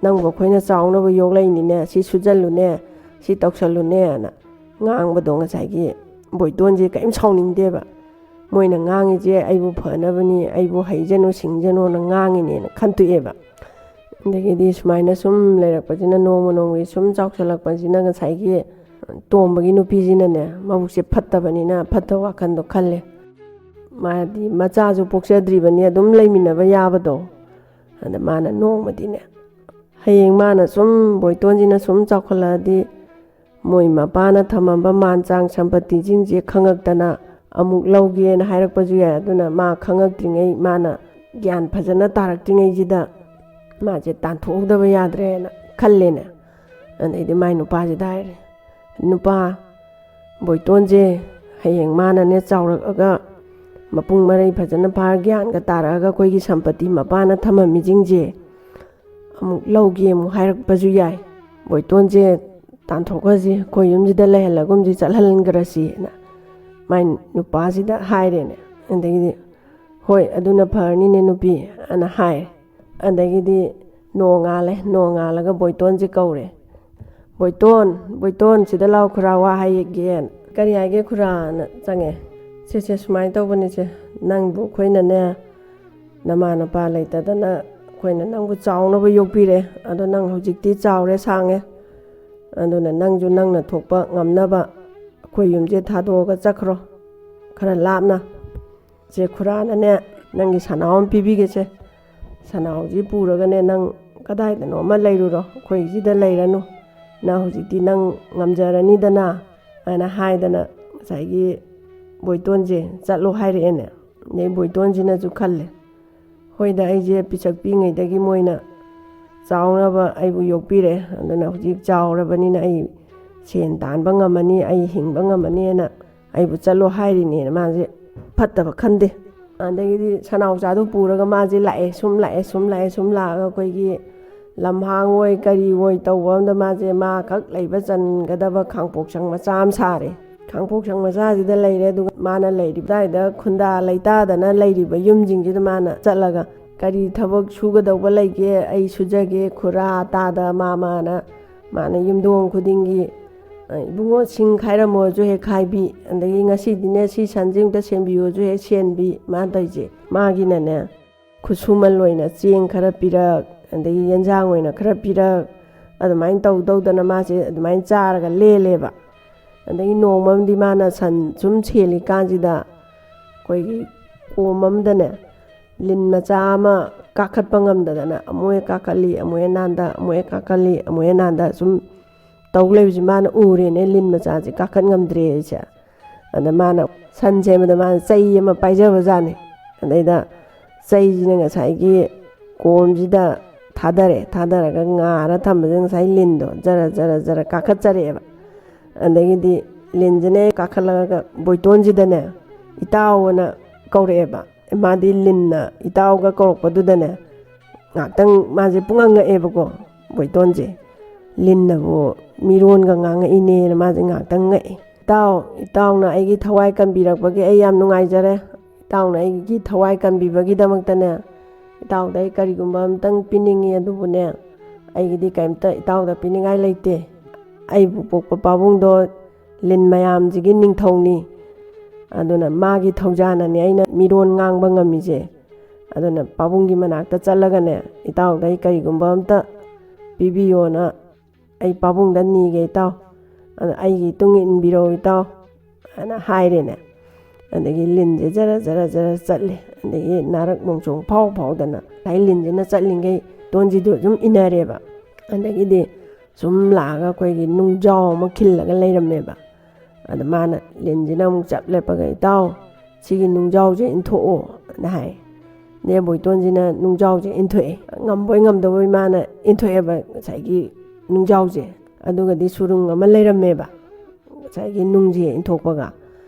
ꯅꯪꯕꯨ ꯑꯩꯈꯣꯏꯅ ꯆꯥꯎꯅꯕ ꯌꯣꯛꯂꯛꯏꯅꯤꯅꯦ ꯁꯤ ꯁꯨꯖꯜꯂꯨꯅꯦ ꯁꯤ ꯇꯧꯁꯜꯂꯨꯅꯦꯅ ꯉꯥꯡꯕꯗꯣ ꯉꯁꯥꯏꯒꯤ ꯕꯣꯏꯇꯣꯟꯁꯦ ꯀꯔꯤꯝ ꯁꯥꯎꯅꯤꯡꯗꯦꯕ ꯃꯣꯏꯅ ꯉꯥꯡꯉꯤꯁꯦ ꯑꯩꯕꯨ ꯐꯅꯕꯅꯤ ꯑꯩꯕꯨ ꯍꯩꯖꯅꯨ ꯁꯤꯡꯖꯅꯨꯅ ꯉꯥꯡꯉꯤꯅꯦꯅ ꯈꯟꯇꯣꯛꯑꯦꯕ ꯑꯗꯒꯤꯗꯤ ꯁꯨꯃꯥꯏꯅ ꯁꯨꯝ ꯂꯩꯔꯛꯄꯁꯤꯅ ꯅꯣꯡꯃꯒꯤ ꯁꯨꯝ ꯆꯥꯎꯁꯜꯂꯛꯄꯁꯤꯅ ꯉꯁꯥꯏꯒꯤ ꯇꯣꯝꯕꯒꯤ ꯅꯨꯄꯤꯁꯤꯅꯅꯦ ꯃꯕꯨꯛꯁꯦ ꯐꯠꯇꯕꯅꯤꯅ ꯐꯠꯇꯕ ꯋꯥꯈꯟꯗꯣ ꯈꯜꯂꯦ 마디 마차주 복세드리버니 ꯑꯗꯨꯝ ꯂꯩꯃꯤꯟꯅꯕ ꯌꯥꯕꯗꯣ ꯑꯗ ꯃꯥꯅ ꯅꯣꯡꯃꯗꯤꯅꯦ ꯍꯌꯦꯡ ꯃꯥꯅ ꯁꯨꯝ ꯕꯣꯏꯇꯣꯟꯁꯤꯅ ꯁꯨꯝ ꯆꯥꯎꯈꯠꯂꯛꯑꯗꯤ ꯃꯣꯏ ꯃꯄꯥꯅ ꯊꯝꯃꯝꯕ ꯃꯥꯟꯆꯥꯡ ꯁꯝꯄꯇꯤꯁꯤꯡꯁꯦ ꯈꯪꯉꯛꯇꯅ ꯑꯃꯨꯛ ꯂꯧꯒꯦꯅ ꯍꯥꯏꯔꯛꯄꯁꯨ ꯌꯥꯏ ꯑꯗꯨꯅ ꯃꯥ ꯈꯪꯉꯛꯇ꯭ꯔꯤꯉꯩ ꯃꯥꯅ ꯒ꯭ꯌꯥꯟ ꯐꯖꯅ ꯇꯥꯔꯛꯇ꯭ꯔꯤꯉꯩꯁꯤꯗ ꯃꯥꯁꯦ ꯇꯥꯟꯊꯣꯛꯍꯧꯗꯕ ꯌꯥꯗ꯭ꯔꯦꯅ ꯈꯜꯂꯦꯅꯦ ꯑꯗꯩꯗꯤ ꯃꯥꯏ ꯅꯨꯄꯥꯁꯤꯗ ꯍꯥꯏꯔꯦ ꯅꯨꯄꯥ ꯕꯣꯏꯇꯣꯟꯁꯦ ꯍꯌꯦꯡ ꯃꯥꯅꯅꯦ ꯆꯥꯎꯔꯛꯑꯒ ꯃꯄꯨꯡ ꯃꯔꯩ ꯐꯖꯅ ꯐꯥꯔ ꯒ꯭ꯌꯥꯟꯒ ꯇꯥꯔꯛꯑꯒ ꯑꯩꯈꯣꯏꯒꯤ ꯁꯝꯄꯇꯤ ꯃꯄꯥꯅ ꯊꯝꯃꯝꯃꯤꯁꯤꯡꯁꯦ ꯑꯃꯨꯛ ꯂꯧꯒꯦ ꯑꯃꯨꯛ ꯍꯥꯏꯔꯛꯄꯁꯨ ꯌꯥꯏ ꯕꯣꯏꯇꯣꯟꯁꯦ ꯇꯥꯟꯊꯣꯛꯈ꯭ꯔꯁꯤ ꯑꯩꯈꯣꯏ ꯌꯨꯝꯁꯤꯗ ꯂꯩꯍꯜꯂꯒꯨꯝꯁꯤ ꯆꯠꯍꯟꯈ꯭ꯔꯁꯤꯅ ꯃꯥꯏ ꯅꯨꯄꯥꯁꯤꯗ ꯍꯥꯏꯔꯦꯅꯦ ꯑꯗꯒꯤꯗꯤ ꯍꯣꯏ ꯑꯗꯨꯅ ꯐꯔꯅꯤꯅꯦ ꯅꯨꯄꯤ ꯑꯅ ꯍꯥꯏꯔꯦ ꯑꯗꯒꯤꯗꯤ ꯅꯣꯡꯉꯥꯜꯂꯒ ꯕꯣꯏꯇꯣꯟꯁꯦ ꯀꯧꯔꯦ ꯕꯣꯏꯇꯣꯟ ꯁꯤꯗ ꯂꯥꯎ ꯈꯨꯔꯥ ꯋꯥ ꯍꯥꯏꯒꯦ ꯀꯔꯤ ꯍꯥꯏꯒꯦ ꯈꯨꯔꯥꯅ ꯆꯪꯉꯦ ꯁꯦ ꯁꯨꯃꯥꯏꯅ ꯇꯧꯕꯅꯤꯁꯦ ꯅꯪꯕꯨ ꯑꯩꯈꯣꯏꯅꯅꯦ ꯅꯃꯥ ꯅꯄꯥ ꯂꯩꯇꯗꯅ ꯑꯩꯈꯣꯏꯅ ꯅꯪꯕꯨ ꯆꯥꯎꯅꯕ ꯌꯣꯛꯄꯤꯔꯦ ꯑꯗꯣ ꯅꯪ ꯍꯧꯖꯤꯛꯇꯤ ꯆꯥꯎꯔꯦ ꯁꯥꯡꯉꯦ ꯑꯗꯨꯅ ꯅꯪꯁꯨ ꯅꯪꯅ ꯊꯣꯛꯄ ꯉꯝꯅꯕ ꯑꯩꯈꯣꯏ ꯌꯨꯝꯁꯦ ꯊꯥꯗꯣꯛꯑꯒ ꯆꯠꯈ꯭ꯔꯣ ꯈꯔ ꯂꯥꯞꯅ ꯆꯦ ꯈꯨꯔꯥꯅꯅꯦ ꯅꯪꯒꯤ ꯁꯅꯥꯎ ꯑꯃ ꯄꯤꯕꯤꯒꯦꯁꯦ ꯁꯅꯥꯎꯁꯤ ꯄꯨꯔꯒꯅꯦ ꯅꯪ ꯀꯗꯥꯏꯗꯅꯣ ꯑꯃ ꯂꯩꯔꯨꯔꯣ ꯑꯩꯈꯣꯏꯁꯤꯗ ꯂꯩꯔꯅꯨ ꯅꯪ ꯍꯧꯖꯤꯛꯇꯤ ꯅꯪ ꯉꯝꯖꯔꯅꯤꯗꯅ ꯑꯅ ꯍꯥꯏꯗꯅ ꯉꯁꯥꯏꯒꯤ ꯕꯣꯏꯇꯣꯟꯁꯦ ꯆꯠꯂꯣ ꯍꯥꯏꯔꯛꯑꯦꯅꯦ ꯑꯗꯩ ꯕꯣꯏꯇꯣꯟꯁꯤꯅꯁꯨ ꯈꯜꯂꯦ ꯍꯣꯏꯗ ꯑꯩꯁꯦ ꯄꯤꯁꯛ ꯄꯤꯉꯩꯗꯒꯤ ꯃꯣꯏꯅ ꯆꯥꯎꯅꯕ ꯑꯩꯕꯨ ꯌꯣꯛꯄꯤꯔꯦ ꯑꯗꯨꯅ ꯍꯧꯖꯤꯛ ꯆꯥꯎꯔꯕꯅꯤꯅ ꯑꯩ ꯁꯦꯟ ꯇꯥꯟꯕ ꯉꯝꯃꯅꯤ ꯑꯩ ꯍꯤꯡꯕ ꯉꯝꯃꯅꯤꯅ ꯑꯩꯕꯨ ꯆꯠꯂꯣ ꯍꯥꯏꯔꯤꯅꯦꯅ ꯃꯥꯁꯦ ꯐꯠꯇꯕ ꯈꯟꯗꯦ ꯑꯗꯒꯤꯗꯤ ꯁꯅꯥꯎꯆꯥꯗꯨ ꯄꯨꯔꯒ ꯃꯥꯁꯦ ꯁꯨꯝ ꯂꯥꯛꯑꯒ ꯑꯩꯈꯣꯏꯒꯤ ꯂꯝꯍꯥꯡ ꯑꯣꯏ ꯀꯔꯤ ꯑꯣꯏ ꯇꯧꯕ ꯑꯃꯗ ꯃꯥꯁꯦ ꯃꯥ ꯈꯛ ꯂꯩꯕ ꯆꯟꯒꯗꯕ ꯈꯥꯡꯄꯣꯛꯁꯪ ꯃꯆꯥ ꯑꯃ ꯁꯥꯔꯦ ꯈꯥꯡꯄꯣꯛꯁꯪ ꯃꯆꯥꯁꯤꯗ ꯂꯩꯔꯦ ꯑꯗꯨꯒ ꯃꯥꯅ ꯂꯩꯔꯤꯕ ꯑꯗꯨꯋꯥꯏꯗ ꯈꯨꯟꯗꯥ ꯂꯩꯇꯥꯗꯅ ꯂꯩꯔꯤꯕ ꯌꯨꯝꯁꯤꯡꯁꯤꯗ ꯃꯥꯅ ꯆꯠꯂꯒ ꯀꯔꯤ ꯊꯕꯛ ꯁꯨꯒꯗꯧꯕ ꯂꯩꯒꯦ ꯑꯩ ꯁꯨꯖꯒꯦ ꯈꯨꯔꯥ ꯇꯥꯗ ꯃꯥꯅ ꯌꯨꯝꯊꯣꯡ ꯈꯨꯗꯤꯡꯒꯤ ꯏꯕꯨꯡꯉꯣ ꯁꯤꯡ ꯈꯥꯏꯔꯝꯃꯣꯁꯨ ꯍꯦꯛ ꯈꯥꯏꯕꯤ ꯑꯗꯒꯤ ꯉꯁꯤꯗꯤꯅꯦ ꯁꯤ ꯁꯟꯁꯤꯡꯗ ꯁꯦꯝꯕꯤꯌꯣꯁꯨ ꯍꯦꯛ ꯁꯦꯟꯕꯤ ꯃꯥꯅ ꯇꯧꯔꯤꯁꯦ ꯃꯥꯒꯤꯅꯅꯦ ꯈꯨꯠꯁꯨꯃꯟ ꯑꯣꯏꯅ ꯆꯦꯡ ꯈꯔ ꯄꯤꯔꯛ ꯑꯗꯒꯤ ꯌꯦꯟꯖꯥꯡ ꯑꯣꯏꯅ ꯈꯔ ꯄꯤꯔꯛ ꯑꯗꯨꯃꯥꯏꯅ ꯇꯧꯗꯧꯗꯅ ꯃꯥꯁꯦ ꯑꯗꯨꯃꯥꯏꯅ ꯆꯥꯔꯒ ꯂꯦꯜꯂꯦꯕ ꯑꯗꯒꯤ ꯅꯣꯡꯃꯝꯗꯤ ꯃꯥꯅ ꯁꯟ ꯁꯨꯝ ꯁꯦꯜꯂꯤꯀꯥꯟꯁꯤꯗ ꯑꯩꯈꯣꯏꯒꯤ ꯀꯣꯝ ꯑꯃꯗꯅꯦ ꯂꯤꯟ ꯃꯆꯥ ꯑꯃ ꯀꯥꯈꯠꯄ ꯉꯝꯗꯗꯅ ꯑꯃꯨꯛ ꯍꯦꯛ ꯀꯥꯈꯠꯂꯤ ꯑꯃꯨꯛ ꯍꯦꯛ ꯅꯥꯟꯗ ꯑꯃꯨꯛ ꯍꯦꯛ ꯀꯥꯈꯠꯂꯤ ꯑꯃꯨꯛ ꯍꯦꯛ ꯅꯥꯟꯗ ꯁꯨꯝ ꯇꯧ ꯂꯩꯕꯁꯤ ꯃꯥꯅ ꯎꯔꯦꯅꯦ ꯂꯤꯟ ꯃꯆꯥꯁꯦ ꯀꯥꯈꯠ ꯉꯝꯗ꯭ꯔꯦ ꯑꯩꯁꯦ ꯑꯗ ꯃꯥꯅ ꯁꯟ ꯁꯦꯝꯕꯗ ꯃꯥꯅ ꯆꯩ ꯑꯃ ꯄꯥꯏꯖꯕꯖꯥꯠꯅꯤ ꯑꯗꯩꯗ ꯆꯩꯁꯤꯅ ꯉꯁꯥꯏꯒꯤ ꯀꯣꯝꯁꯤꯗ ꯊꯥꯗꯔꯒ ꯉꯥꯔ ꯊꯝꯕꯁꯤꯗ ꯉꯁꯥꯏ ꯂꯤꯟꯗꯣ ꯖꯔ ꯀꯥꯈꯠꯆꯔꯛꯑꯦꯕ ꯑꯗꯒꯤꯗꯤ ꯂꯤꯟꯁꯤꯅ ꯀꯥꯈꯠꯂꯒ ꯕꯣꯏꯇꯣꯟꯁꯤꯗꯅꯦ ꯏꯇꯥꯎꯅ ꯀꯧꯔꯛꯑꯦꯕ ꯃꯥꯗꯤ ꯂꯤꯟꯅ ꯏꯇꯥꯎꯒ ꯀꯧꯔꯛꯄꯗꯨꯗꯅꯦ ꯉꯥꯛꯇꯪ ꯃꯥꯁꯦ ꯉꯛꯑꯦꯕꯀꯣ ꯕꯣꯏꯇꯣꯟꯁꯦ ꯂꯤꯟꯅꯕꯨ ꯃꯤꯔꯣꯟꯒ ꯉꯥꯡꯉꯛꯏꯅꯦꯅ ꯃꯥꯁꯦ ꯉꯥꯛꯇꯪ ꯉꯛꯑꯦ ꯏꯇꯥꯎꯅ ꯑꯩꯒꯤ ꯊꯋꯥꯏ ꯀꯟꯕꯤꯔꯛꯄꯒꯤ ꯑꯩ ꯌꯥꯝ ꯅꯨꯡꯉꯥꯏꯖꯔꯦ ꯏꯇꯥꯎꯅ ꯑꯩꯒꯤ ꯊꯋꯥꯏ ꯀꯟꯕꯤꯕꯒꯤꯗꯃꯛꯇꯅꯦ ꯏꯇꯥꯎꯗ ꯑꯩ ꯀꯔꯤꯒꯨꯝꯕ ꯑꯝꯇꯪ ꯄꯤꯅꯤꯡꯉꯤ ꯑꯗꯨꯕꯨꯅꯦ ꯑꯩꯒꯤꯗꯤ ꯀꯩꯝꯇ ꯏꯇꯥꯎꯗ ꯄꯤꯅꯤꯡꯉꯥꯏ ꯂꯩꯇꯦ ꯑꯩꯕꯨ ꯄꯣꯛꯄ ꯄꯥꯕꯨꯡꯗꯣ ꯂꯤꯟ ꯃꯌꯥꯝꯁꯤꯒꯤ ꯅꯤꯡꯊꯧꯅꯤ ꯑꯗꯨꯅ ꯃꯥꯒꯤ ꯊꯧꯖꯥꯅꯅꯦ ꯑꯩꯅ ꯃꯤꯔꯣꯟ ꯉꯥꯡꯕ ꯉꯝꯃꯤꯁꯦ ꯑꯗꯨꯅ ꯄꯥꯕꯨꯡꯒꯤ ꯃꯅꯥꯛꯇ ꯆꯠꯂꯒꯅꯦ ꯏꯇꯥꯎꯗ ꯑꯩ ꯀꯔꯤꯒꯨꯝꯕ ꯑꯝꯇ ꯄꯤꯕꯤꯌꯣꯅ ꯑꯩ ꯄꯥꯕꯨꯡꯗ ꯅꯤꯒꯦ ꯏꯇꯥꯎ ꯑꯗ ꯑꯩꯒꯤ ꯇꯨꯡ ꯏꯟꯕꯤꯔꯛꯎ ꯏꯇꯥꯎ ꯑꯅ ꯍꯥꯏꯔꯦꯅꯦ ꯑꯗꯒꯤ ꯂꯤꯟꯁꯦ ꯖꯔ ꯆꯠꯂꯦ ꯑꯗꯒꯤ ꯅꯥꯔꯛ ꯃꯣꯡꯁꯣꯡ ꯐꯥꯎꯗꯅ ꯂꯤꯟꯁꯤꯅ ꯆꯠꯂꯤꯉꯩ ꯇꯣꯟꯁꯤꯗꯨ ꯑꯗꯨꯝ ꯏꯟꯅꯔꯦꯕ ꯑꯗꯒꯤꯗꯤ ꯁꯨꯝ ꯂꯥꯛꯑꯒ ꯑꯩꯈꯣꯏꯒꯤ ꯅꯨꯡꯖꯥꯎ ꯑꯃ ꯈꯤꯜꯂꯒ ꯂꯩꯔꯝꯃꯦꯕ ꯑꯗ ꯃꯥꯅ ꯂꯤꯟꯁꯤꯅ ꯑꯃꯨꯛ ꯆꯞ ꯂꯦꯞꯄꯒ ꯏꯇꯥꯎ ꯁꯤꯒꯤ ꯅꯨꯡꯖꯥꯎꯁꯦ ꯏꯟꯊꯣꯛꯑꯣ ꯑꯅ ꯍꯥꯏ ꯅꯦ ꯕꯣꯏꯇꯣꯟꯁꯤꯅ ꯅꯨꯡꯖꯥꯎꯁꯦ ꯏꯟꯊꯣꯛꯑꯦ ꯉꯝꯕꯣꯏ ꯉꯝꯗꯕꯣꯏ ꯃꯥꯅ ꯏꯟꯊꯣꯛꯑꯦꯕ ꯉꯁꯥꯏꯒꯤ ꯅꯨꯡꯖꯥꯎꯁꯦ ꯑꯗꯨꯒꯗꯤ ꯁꯨꯔꯨꯡ ꯑꯃ ꯂꯩꯔꯝꯃꯦꯕ ꯉꯁꯥꯏꯒꯤ ꯅꯨꯡꯁꯦ ꯏꯟꯊꯣꯛꯄꯒ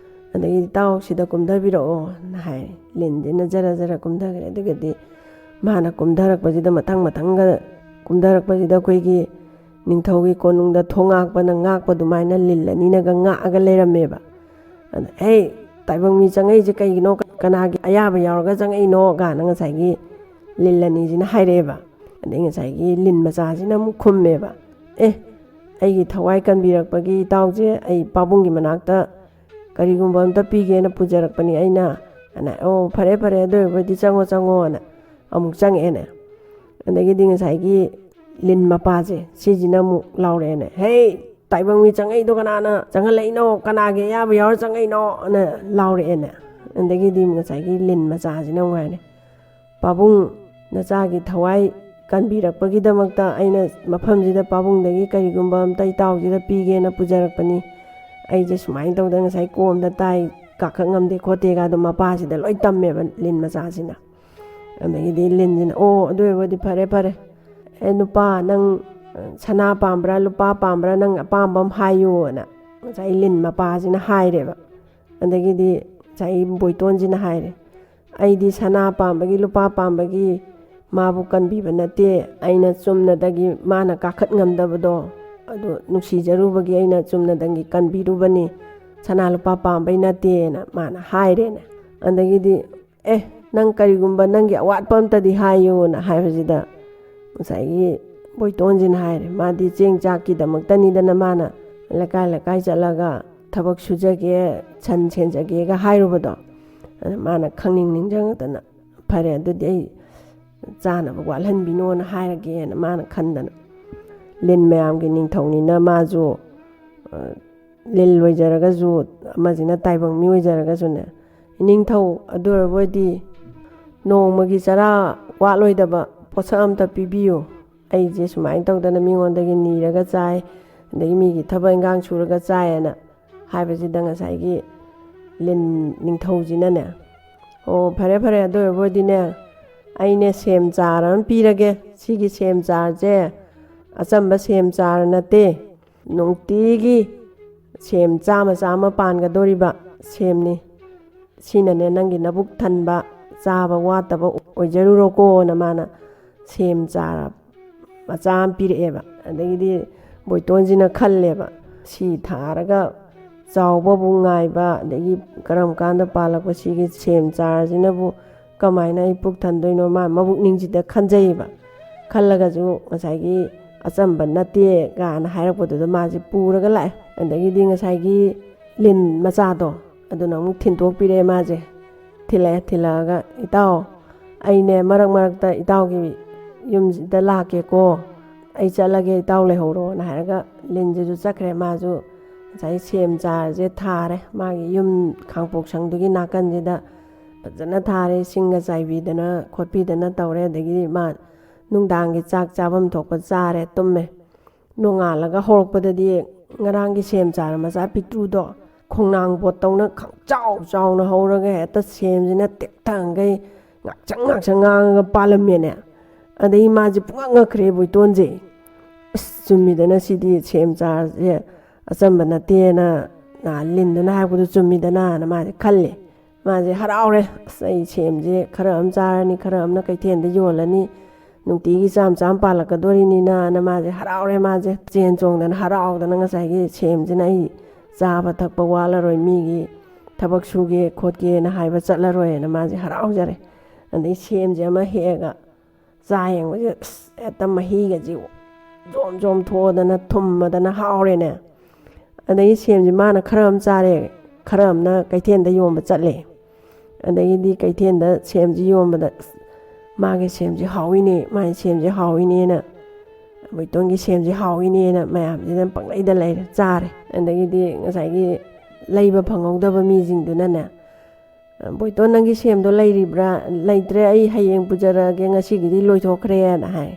ꯑꯗꯒꯤ ꯏꯇꯥꯎ ꯁꯤꯗ ꯀꯨꯝꯊꯕꯤꯔꯛꯑꯣ ꯅ ꯍꯥꯏ ꯂꯤꯟꯁꯤꯅ ꯖꯔ ꯀꯨꯝꯊꯈ꯭ꯔꯦ ꯑꯗꯨꯒꯗꯤ ꯃꯥꯅ ꯀꯨꯝꯊꯔꯛꯄꯁꯤꯗ ꯃꯊꯪꯒ ꯀꯨꯝꯊꯔꯛꯄꯁꯤꯗ ꯑꯩꯈꯣꯏꯒꯤ ꯅꯤꯡꯊꯧꯒꯤ ꯀꯣꯅꯨꯡꯗ ꯊꯣꯉꯥꯛꯄꯅ ꯉꯥꯛꯄ ꯑꯗꯨꯃꯥꯏꯅ ꯂꯤꯟ ꯑꯅꯤꯅꯒ ꯉꯥꯛꯑꯒ ꯂꯩꯔꯝꯃꯦꯕ ꯑꯗ ꯇꯥꯏꯕꯪ ꯃꯤ ꯆꯪꯉꯛꯏꯁꯦ ꯀꯩꯒꯤꯅꯣ ꯀꯅꯥꯒꯤ ꯑꯌꯥꯕ ꯌꯥꯎꯔꯒ ꯆꯪꯉꯛꯏꯅꯣ ꯒꯥꯅ ꯉꯁꯥꯏꯒꯤ ꯂꯤꯟ ꯑꯅꯤꯁꯤꯅ ꯍꯥꯏꯔꯛꯑꯦꯕ ꯑꯗꯩ ꯉꯁꯥꯏꯒꯤ ꯂꯤꯟ ꯃꯆꯥꯁꯤꯅ ꯑꯃꯨꯛ ꯈꯨꯝꯃꯦꯕ ꯑꯩꯒꯤ ꯊꯋꯥꯏ ꯀꯟꯕꯤꯔꯛꯄꯒꯤ ꯏꯇꯥꯎꯁꯦ ꯑꯩ ꯄꯥꯕꯨꯡꯒꯤ ꯃꯅꯥꯛꯇ ꯀꯔꯤꯒꯨꯝꯕ ꯑꯝꯇ ꯄꯤꯒꯦꯅ ꯄꯨꯖꯔꯛꯄꯅꯤ ꯑꯩꯅ ꯐꯔꯦ ꯑꯗꯨ ꯑꯣꯏꯔꯕꯗꯤ ꯆꯪꯉꯣꯅ ꯑꯃꯨꯛ ꯆꯪꯉꯛꯑꯦꯅꯦ ꯑꯗꯒꯤꯗꯤ ꯉꯁꯥꯏꯒꯤ ꯂꯤꯟ ꯃꯄꯥꯁꯦ ꯁꯤꯁꯤꯅ ꯑꯃꯨꯛ ꯂꯥꯎꯔꯛꯑꯦꯅꯦ ꯇꯥꯏꯕꯪ ꯃꯤ ꯆꯪꯉꯛꯏꯗꯣ ꯀꯅꯥꯅ ꯆꯪꯍꯜꯂꯛꯏꯅꯣ ꯀꯅꯥꯒꯤ ꯑꯌꯥꯕ ꯌꯥꯎꯔ ꯆꯪꯉꯛꯏꯅꯣ ꯑꯅ ꯂꯥꯎꯔꯛꯑꯦꯅꯦ ꯑꯗꯒꯤꯗꯤ ꯉꯁꯥꯏꯒꯤ ꯂꯤꯟ ꯃꯆꯥꯁꯤꯅ ꯑꯃꯨꯛ ꯍꯥꯏꯔꯦ ꯄꯥꯕꯨꯡ ꯅꯆꯥꯒꯤ ꯊꯋꯥꯏ ꯀꯟꯕꯤꯔꯛꯄꯒꯤꯗꯃꯛꯇ ꯑꯩꯅ ꯃꯐꯝꯁꯤꯗ ꯄꯥꯕꯨꯡꯗꯒꯤ ꯀꯔꯤꯒꯨꯝꯕ ꯑꯝꯇ ꯏꯇꯥꯎꯁꯤꯗ ꯄꯤꯒꯦꯅ ꯄꯨꯖꯔꯛꯄꯅꯤ ꯑꯩꯁꯦ ꯁꯨꯃꯥꯏꯅ ꯇꯧꯗꯅ ꯉꯁꯥꯏ ꯀꯣꯝꯗ ꯇꯥꯏ ꯀꯥꯈꯠ ꯉꯝꯗꯦ ꯈꯣꯠꯇꯦꯒꯗꯣ ꯃꯄꯥꯁꯤꯗ ꯂꯣꯏ ꯇꯝꯃꯦꯕ ꯂꯤꯟ ꯃꯆꯥꯁꯤꯅ ꯑꯗꯒꯤꯗꯤ ꯂꯤꯟꯁꯤꯅ ꯑꯣ ꯑꯗꯨ ꯑꯣꯏꯔꯕꯗꯤ ꯐꯔꯦ ꯅꯨꯄꯥ ꯅꯪ ꯁꯅꯥ ꯄꯥꯝꯕ꯭ꯔꯥ ꯂꯨꯄꯥ ꯄꯥꯝꯕ꯭ꯔꯥ ꯅꯪ ꯑꯄꯥꯝꯕ ꯑꯃ ꯍꯥꯏꯌꯨꯅ ꯉꯁꯥꯏ ꯂꯤꯟ ꯃꯄꯥꯁꯤꯅ ꯍꯥꯏꯔꯦꯕ ꯑꯗꯒꯤꯗꯤ ꯉꯁꯥꯏ ꯕꯣꯏꯇꯣꯟꯁꯤꯅ ꯍꯥꯏꯔꯦ ꯑꯩꯗꯤ ꯁꯅꯥ ꯄꯥꯝꯕꯒꯤ ꯂꯨꯄꯥ ꯄꯥꯝꯕꯒꯤ ꯃꯥꯕꯨ ꯀꯟꯕꯤꯕ ꯅꯠꯇꯦ ꯑꯩꯅ ꯆꯨꯝꯅꯗꯒꯤ ꯃꯥꯅ ꯀꯥꯈꯠ ꯉꯝꯗꯕꯗꯣ ꯑꯗꯨ ꯅꯨꯡꯁꯤꯖꯔꯨꯕꯒꯤ ꯑꯩꯅ ꯆꯨꯝꯅꯗꯒꯤ ꯀꯟꯕꯤꯔꯨꯕꯅꯤ ꯁꯅꯥ ꯂꯨꯄꯥ ꯄꯥꯝꯕꯩ ꯅꯠꯇꯦꯅ ꯃꯥꯅ ꯍꯥꯏꯔꯦꯅꯦ ꯑꯗꯒꯤꯗꯤ ꯅꯪ ꯀꯔꯤꯒꯨꯝꯕ ꯅꯪꯒꯤ ꯑꯋꯥꯠꯄ ꯑꯝꯇꯗꯤ ꯍꯥꯏꯌꯨꯅ ꯍꯥꯏꯕꯁꯤꯗ ꯉꯁꯥꯏꯒꯤ ꯕꯣꯏꯇꯣꯟꯁꯤꯅ ꯍꯥꯏꯔꯦ ꯃꯥꯗꯤ ꯆꯦꯡ ꯆꯥꯛꯀꯤꯗꯃꯛꯇꯅꯤꯗꯅ ꯃꯥꯅ ꯂꯩꯀꯥꯏ ꯆꯠꯂꯒ ꯊꯕꯛ ꯁꯨꯖꯒꯦ ꯁꯟ ꯁꯦꯟꯖꯒꯦꯒ ꯍꯥꯏꯔꯨꯕꯗꯣ ꯑꯗ ꯃꯥꯅ ꯈꯪꯅꯤꯡ ꯅꯤꯡꯁꯤꯡꯉꯛꯇꯅ ꯐꯔꯦ ꯑꯗꯨꯗꯤ ꯑꯩ ꯆꯥꯅꯕ ꯋꯥꯠꯍꯟꯕꯤꯅꯣꯅ ꯍꯥꯏꯔꯒꯦꯅ ꯃꯥꯅ ꯈꯟꯗꯅ ꯂꯤꯟ ꯃꯌꯥꯝꯒꯤ ꯅꯤꯡꯊꯧꯅꯤꯅ ꯃꯥꯁꯨ ꯂꯤꯟ ꯑꯣꯏꯖꯔꯒꯁꯨ ꯑꯃꯁꯤꯅ ꯇꯥꯏꯕꯪ ꯃꯤ ꯑꯣꯏꯖꯔꯒꯁꯨꯅꯦ ꯅꯤꯡꯊꯧ ꯑꯗꯨ ꯑꯣꯏꯔꯕꯗꯤ ꯅꯣꯡꯃꯒꯤ ꯆꯔꯥ ꯋꯥꯠꯂꯣꯏꯗꯕ ꯄꯣꯠꯁꯛ ꯑꯝꯇ ꯄꯤꯕꯤꯌꯨ ꯑꯩꯁꯦ ꯁꯨꯃꯥꯏꯅ ꯇꯧꯗꯅ ꯃꯤꯉꯣꯟꯗꯒꯤ ꯅꯤꯔꯒ ꯆꯥꯏ ꯑꯗꯒꯤ ꯃꯤꯒꯤ ꯊꯕꯛ ꯏꯟꯈꯥꯡ ꯁꯨꯔꯒ ꯆꯥꯏꯑꯅ ꯍꯥꯏꯕꯁꯤꯗ ꯉꯁꯥꯏꯒꯤ ꯂꯤꯟ ꯅꯤꯡꯊꯧꯁꯤꯅꯅꯦ ꯑꯣ ꯐꯔꯦ ꯑꯗꯨ ꯑꯣꯏꯔꯕꯗꯤꯅꯦ ꯑꯩꯅꯦ ꯁꯦꯝ ꯆꯥꯔ ꯑꯃ ꯄꯤꯔꯒꯦ ꯁꯤꯒꯤ ꯁꯦꯝ ꯆꯥꯔꯁꯦ ꯑꯆꯝꯕ ꯁꯦꯝ ꯆꯥꯔ ꯅꯠꯇꯦ ꯅꯨꯡꯇꯤꯒꯤ ꯁꯦꯝ ꯆꯥꯝꯃ ꯄꯥꯟꯒꯗꯧꯔꯤꯕ ꯁꯦꯝꯅꯤ ꯁꯤꯅꯅꯦ ꯅꯪꯒꯤ ꯅꯕꯨꯛ ꯊꯟꯕ ꯆꯥꯕ ꯋꯥꯠꯇꯕ ꯑꯣꯏꯖꯔꯨꯔꯣꯀꯣꯅ ꯃꯥꯅ ꯁꯦꯝ ꯆꯥꯔ ꯃꯆꯥ ꯑꯃ ꯄꯤꯔꯛꯑꯦꯕ ꯑꯗꯒꯤꯗꯤ ꯕꯣꯏꯇꯣꯟꯁꯤꯅ ꯈꯜꯂꯦꯕ ꯁꯤ ꯊꯥꯔꯒ ꯆꯥꯎꯕꯕꯨ ꯉꯥꯏꯕ ꯑꯗꯒꯤ ꯀꯔꯝ ꯀꯥꯟꯗ ꯄꯥꯜꯂꯛꯄ ꯁꯤꯒꯤ ꯁꯦꯝ ꯆꯥꯔꯁꯤꯅꯕꯨ ꯀꯃꯥꯏꯅ ꯑꯩ ꯄꯨꯛ ꯊꯟꯗꯣꯏꯅꯣ ꯃꯥ ꯃꯕꯨꯛꯅꯤꯡꯁꯤꯗ ꯈꯟꯖꯩꯌꯦꯕ ꯈꯜꯂꯒꯁꯨ ꯉꯁꯥꯏꯒꯤ ꯑꯆꯝꯕ ꯅꯠꯇꯦ ꯒꯥꯅ ꯍꯥꯏꯔꯛꯄꯗꯨꯗ ꯃꯥꯁꯦ ꯄꯨꯔꯒ ꯂꯥꯛꯑꯦ ꯑꯗꯒꯤꯗꯤ ꯉꯁꯥꯏꯒꯤ ꯂꯤꯟ ꯃꯆꯥꯗꯣ ꯑꯗꯨꯅ ꯑꯃꯨꯛ ꯊꯤꯟꯇꯣꯛꯄꯤꯔꯛꯑꯦ ꯃꯥꯁꯦ ꯊꯤꯜꯂꯛꯑꯒ ꯏꯇꯥꯎ ꯑꯩꯅꯦ ꯃꯔꯛꯇ ꯏꯇꯥꯎꯒꯤ ꯌꯨꯝꯁꯤꯗ ꯂꯥꯛꯀꯦꯀꯣ ꯑꯩ ꯆꯠꯂꯒꯦ ꯏꯇꯥꯎ ꯂꯩꯍꯧꯔꯣꯅ ꯍꯥꯏꯔꯒ ꯂꯤꯟꯁꯤꯁꯨ ꯆꯠꯈ꯭ꯔꯦ ꯃꯥꯁꯨ ꯉꯁꯥꯏ ꯁꯦꯝ ꯆꯥꯔꯁꯦ ꯊꯥꯔꯦ ꯃꯥꯒꯤ ꯌꯨꯝ ꯈꯥꯡꯄꯣꯛꯁꯪꯗꯨꯒꯤ ꯅꯥꯀꯟꯁꯤꯗ ꯐꯖꯅ ꯊꯥꯔꯦ ꯏꯁꯤꯡꯒ ꯆꯥꯏꯕꯤꯗꯅ ꯈꯣꯠꯄꯤꯗꯅ ꯇꯧꯔꯦ ꯑꯗꯒꯤꯗꯤ ꯃꯥ ꯅꯨꯡꯗꯥꯡꯒꯤ ꯆꯥꯛ ꯆꯥꯐꯝ ꯊꯣꯛꯄ ꯆꯥꯔꯦ ꯇꯨꯝꯃꯦ ꯅꯣꯡꯉꯥꯜꯂꯒ ꯍꯧꯔꯛꯄꯗꯗꯤ ꯉꯔꯥꯡꯒꯤ ꯁꯦꯝ ꯆꯥꯔ ꯃꯆꯥ ꯄꯤꯛꯇ꯭ꯔꯨꯗꯣ ꯈꯣꯡꯅꯥꯡ ꯕꯣꯠꯇꯧꯅ ꯆꯥꯎꯅ ꯍꯧꯔꯒ ꯍꯦꯛꯇ ꯁꯦꯝꯁꯤꯅ ꯇꯦꯛꯊꯪꯈꯩ ꯉꯥꯛꯁꯪ ꯉꯥꯡꯉꯒ ꯄꯥꯜꯂꯝꯃꯦꯅꯦ ꯑꯗꯩ ꯃꯥꯁꯦ ꯄꯨꯡꯉꯛ ꯉꯛꯈ꯭ꯔꯦ ꯕꯣꯏꯇꯣꯟꯁꯦ ꯆꯨꯝꯃꯤꯗꯅ ꯁꯤꯗꯤ ꯁꯦꯝ ꯆꯥꯔꯁꯦ ꯑꯆꯝꯕ ꯅꯠꯇꯦꯅ ꯂꯤꯟꯗꯨꯅ ꯍꯥꯏꯔꯛꯄꯗꯣ ꯆꯨꯝꯃꯤꯗꯅ ꯃꯥꯁꯦ ꯈꯜꯂꯦ ꯃꯥꯁꯦ ꯍꯔꯥꯎꯔꯦ ꯑꯩ ꯁꯦꯝꯁꯦ ꯈꯔ ꯑꯃ ꯆꯥꯔꯅꯤ ꯈꯔ ꯑꯃꯅ ꯀꯩꯊꯦꯜꯗ ꯌꯣꯜꯂꯅꯤ ꯅꯨꯡꯇꯤꯒꯤ ꯆꯥꯝ ꯄꯥꯜꯂꯛꯀꯗꯣꯔꯤꯅꯤꯅ ꯃꯥꯁꯦ ꯍꯔꯥꯎꯔꯦ ꯃꯥꯁꯦ ꯆꯦꯟ ꯆꯣꯡꯗꯅ ꯍꯔꯥꯎꯗꯅ ꯉꯁꯥꯏꯒꯤ ꯁꯦꯝꯁꯤꯅ ꯑꯩ ꯆꯥꯕ ꯊꯛꯄ ꯋꯥꯠꯂꯔꯣꯏ ꯃꯤꯒꯤ ꯊꯕꯛ ꯁꯨꯒꯦ ꯈꯣꯠꯀꯦꯅ ꯍꯥꯏꯕ ꯆꯠꯂꯔꯣꯏꯅ ꯃꯥꯁꯦ ꯍꯔꯥꯎꯖꯔꯦ ꯑꯗꯩ ꯁꯦꯝꯁꯦ ꯑꯃ ꯍꯦꯛꯑꯒ ꯆꯥ ꯌꯦꯡꯕꯁꯦ ꯍꯦꯛꯇ ꯃꯍꯤꯒꯁꯦ ꯖꯣꯝ ꯊꯣꯛꯑꯗꯅ ꯊꯨꯝꯃꯗꯅ ꯍꯥꯎꯔꯦꯅꯦ ꯑꯗꯒꯤ ꯁꯦꯝꯁꯦ ꯃꯥꯅ ꯈꯔ ꯑꯃ ꯆꯥꯔꯦ ꯈꯔ ꯑꯃꯅ ꯀꯩꯊꯦꯜꯗ ꯌꯣꯟꯕ ꯆꯠꯂꯦ ꯑꯗꯒꯤꯗꯤ ꯀꯩꯊꯦꯜꯗ ꯁꯦꯝꯁꯦ ꯌꯣꯟꯕꯗ मागे सेमजे हाविने माय सेमजे हाविनेना बैतोंगी सेमजे हाविनेना मयामजे पंगलैदा लैरे चारे अंदगिदि ngसाइगी लैबा फंगौदबा मीजिंगदुनाने बैतों नंगी सेमदो लैरिब्रा लैत्रे आई हयेंग पुजरागे ngasiगिदि लोइथोखरेना हाय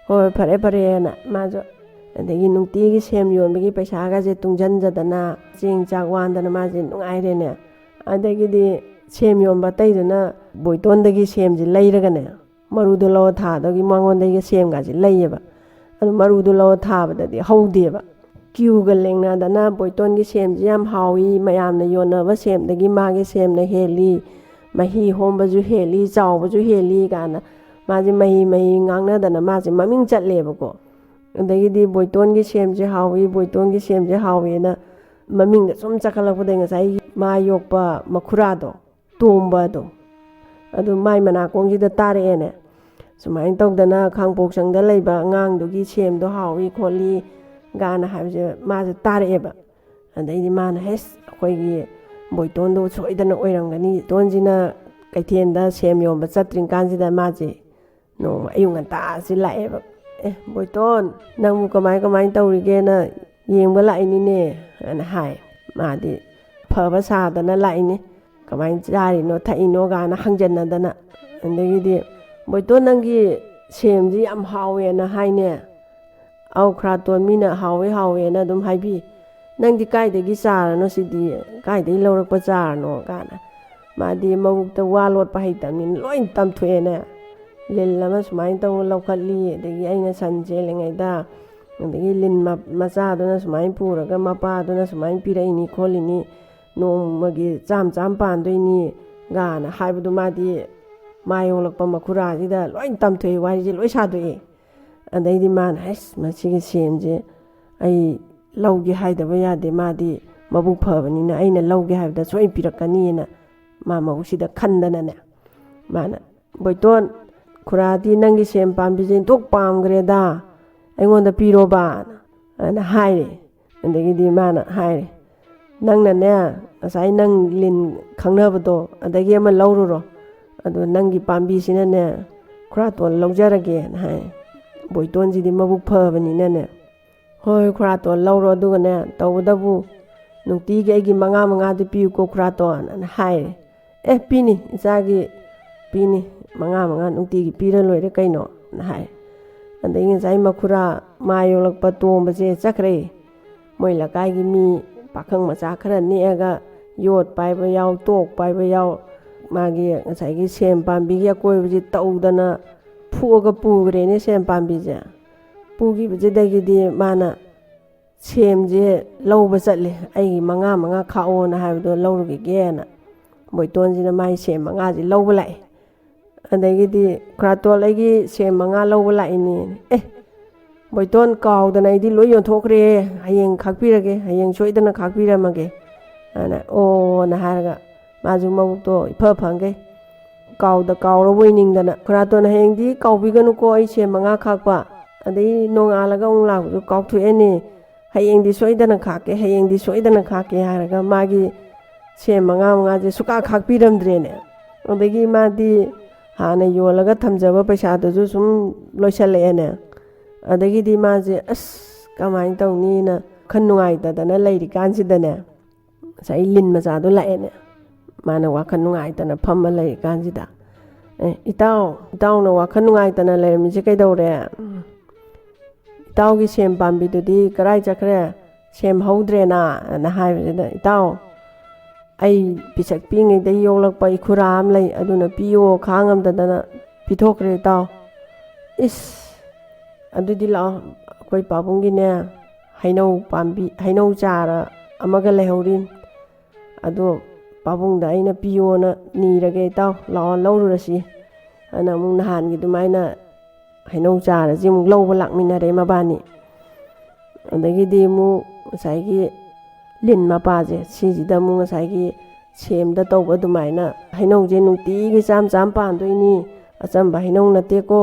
होय फरे फरेना माजो अंदगी नुंगतिगी सेम योनबगी पैसागाजे तुंगजनजदना चेंग चाक वांदना माजे नुंगाइरेने अंदगिदि सेम योनबा तैदना बैतोंदगी सेमजे लैरगने मरुदो लो थादगी मंगोंदगी सेमगाजे लैयेबा अदु मरुदो लो थाबददि हौदेबा क्यूगा लेंनादना बैतोंगी सेमजे याम हावी मयामना योनबा सेमदगी मागे सेमना हेली मही होमबजु हेली चावबजु हेली गाना माजे मही ngangnadana माजे ममिंग चटलेबको अदगिदि बैतोंगी सेमजे हावी बैतोंगी सेमजे हावीना ममिंग सुम चखलपदे ngसाइ मा योक्पा मखुरादो तोंबादो अदु माइ मनाकोंजिदा तारेने सुमाइन तौदना खांगपोक्संगदा लैबा ngang सेमदो हावी खोली गाना हाबजे माजे तारेबा अदैदि माना हेस अखोइगी बैतोंदो सोइदना ओइरंगनी तोंजिना कैथेनदा सेम योंबा चत्रिंग कांजिदा माजे नो अयुंगा तासि लाएबा बैतोन नंगु कमाइ तौरिगेना येंबा लाइनिने अना हाय मादि फबा सादना लाइनि kamain jari no thai no ga na hangjan dana andagidi boiton nangi semji am hawe na haine au khraton mina hawe na dum haibi nangdi kai de gi sar no sidi kai de lorak pa jar no kana madi mabuk ta walot pa hai tamin loin tam thue na lel lama sumain tong lokali degi aina sanje lengai da degi lin macha do na sumain pura ga mapa do na sumain pirai ni kholini no magi cham pan doi ni ga na haibu du madi mayo lak pa makhura ji da loin tam thue wai ji loi sa doi andai di man has ma chi gi semje ai lauge haidaba yade madi mabuk phabanina aina lauge haibda soi pirakani na ma mausida khandana ne mana boiton khuradi nangi sem pambi jin tok pam greda aingonda piro ba na haire andagi di mana haire nangna ne asai nang lin khangnabado adagi ama laururo adu nangi pambi sina ne khura ton laujarage na hai boiton ji di mabuk phabanina ne hoi khuraton lauro dugane tawdabu nungti ge gi manga di piu ko khuraton an hai pini isagi pini manga nungti gi pira loire kaino na hai andai sai makhura mayolak patom baje chakre moila kai gi mi pakhang macha khara ne ga yot pai ba yaw tok pai ba yaw magi sai gi sem pambi gi koi baje tawdana phuga pugre ne sem pambi ja pugi bajidagi di mana semje lauba chatle ai manga khao na haibdo laurugi gena boiton jina mai sem manga ji lauba lai andagi di kratol ai sem manga lauba lai ni boiton kaw dana idi loi yon thokre hayeng khakpirage hayeng soidana khakpiramage ana o na haraga maju mawto ipha phange kaw da kaw ro boining dana kraton hayeng di kaw biganu ko ai sem manga khakpa adai nongalaga ongla bu kaw thu ene hayeng di soidana khake haraga magi sem manga je suka khakpiram drene odagi madi hana yolaga thamjaba paisa du sum loisale ene adagi di maje as kamain tawni na khan nungai da dana leiri kansi dana sai lin macha do la ene mana wa khan nungai dana phamma leiri kansi da itaw na wa khan nungai dana leiri mi je kai dawre itaw gi sem pambi du di karai chakre sem hodre na hai da itaw ai pisak pingi dai yolak pai khuram lai aduna piyo khangam da dana pithokre taw is adudi la koi pabungi ne hainau pambi hainau chara amaga lehaurin ado pabung da aina piyo na nirage taw la laururasi ana mung nahan gi dumaina hainau chara ji mung lawba lakminare mabani adagi di mu sai gi lin mapa je siji da mu sai gi sem da tawba dumaina hainau je nungti gi cham pan doini achamba hainau na te ko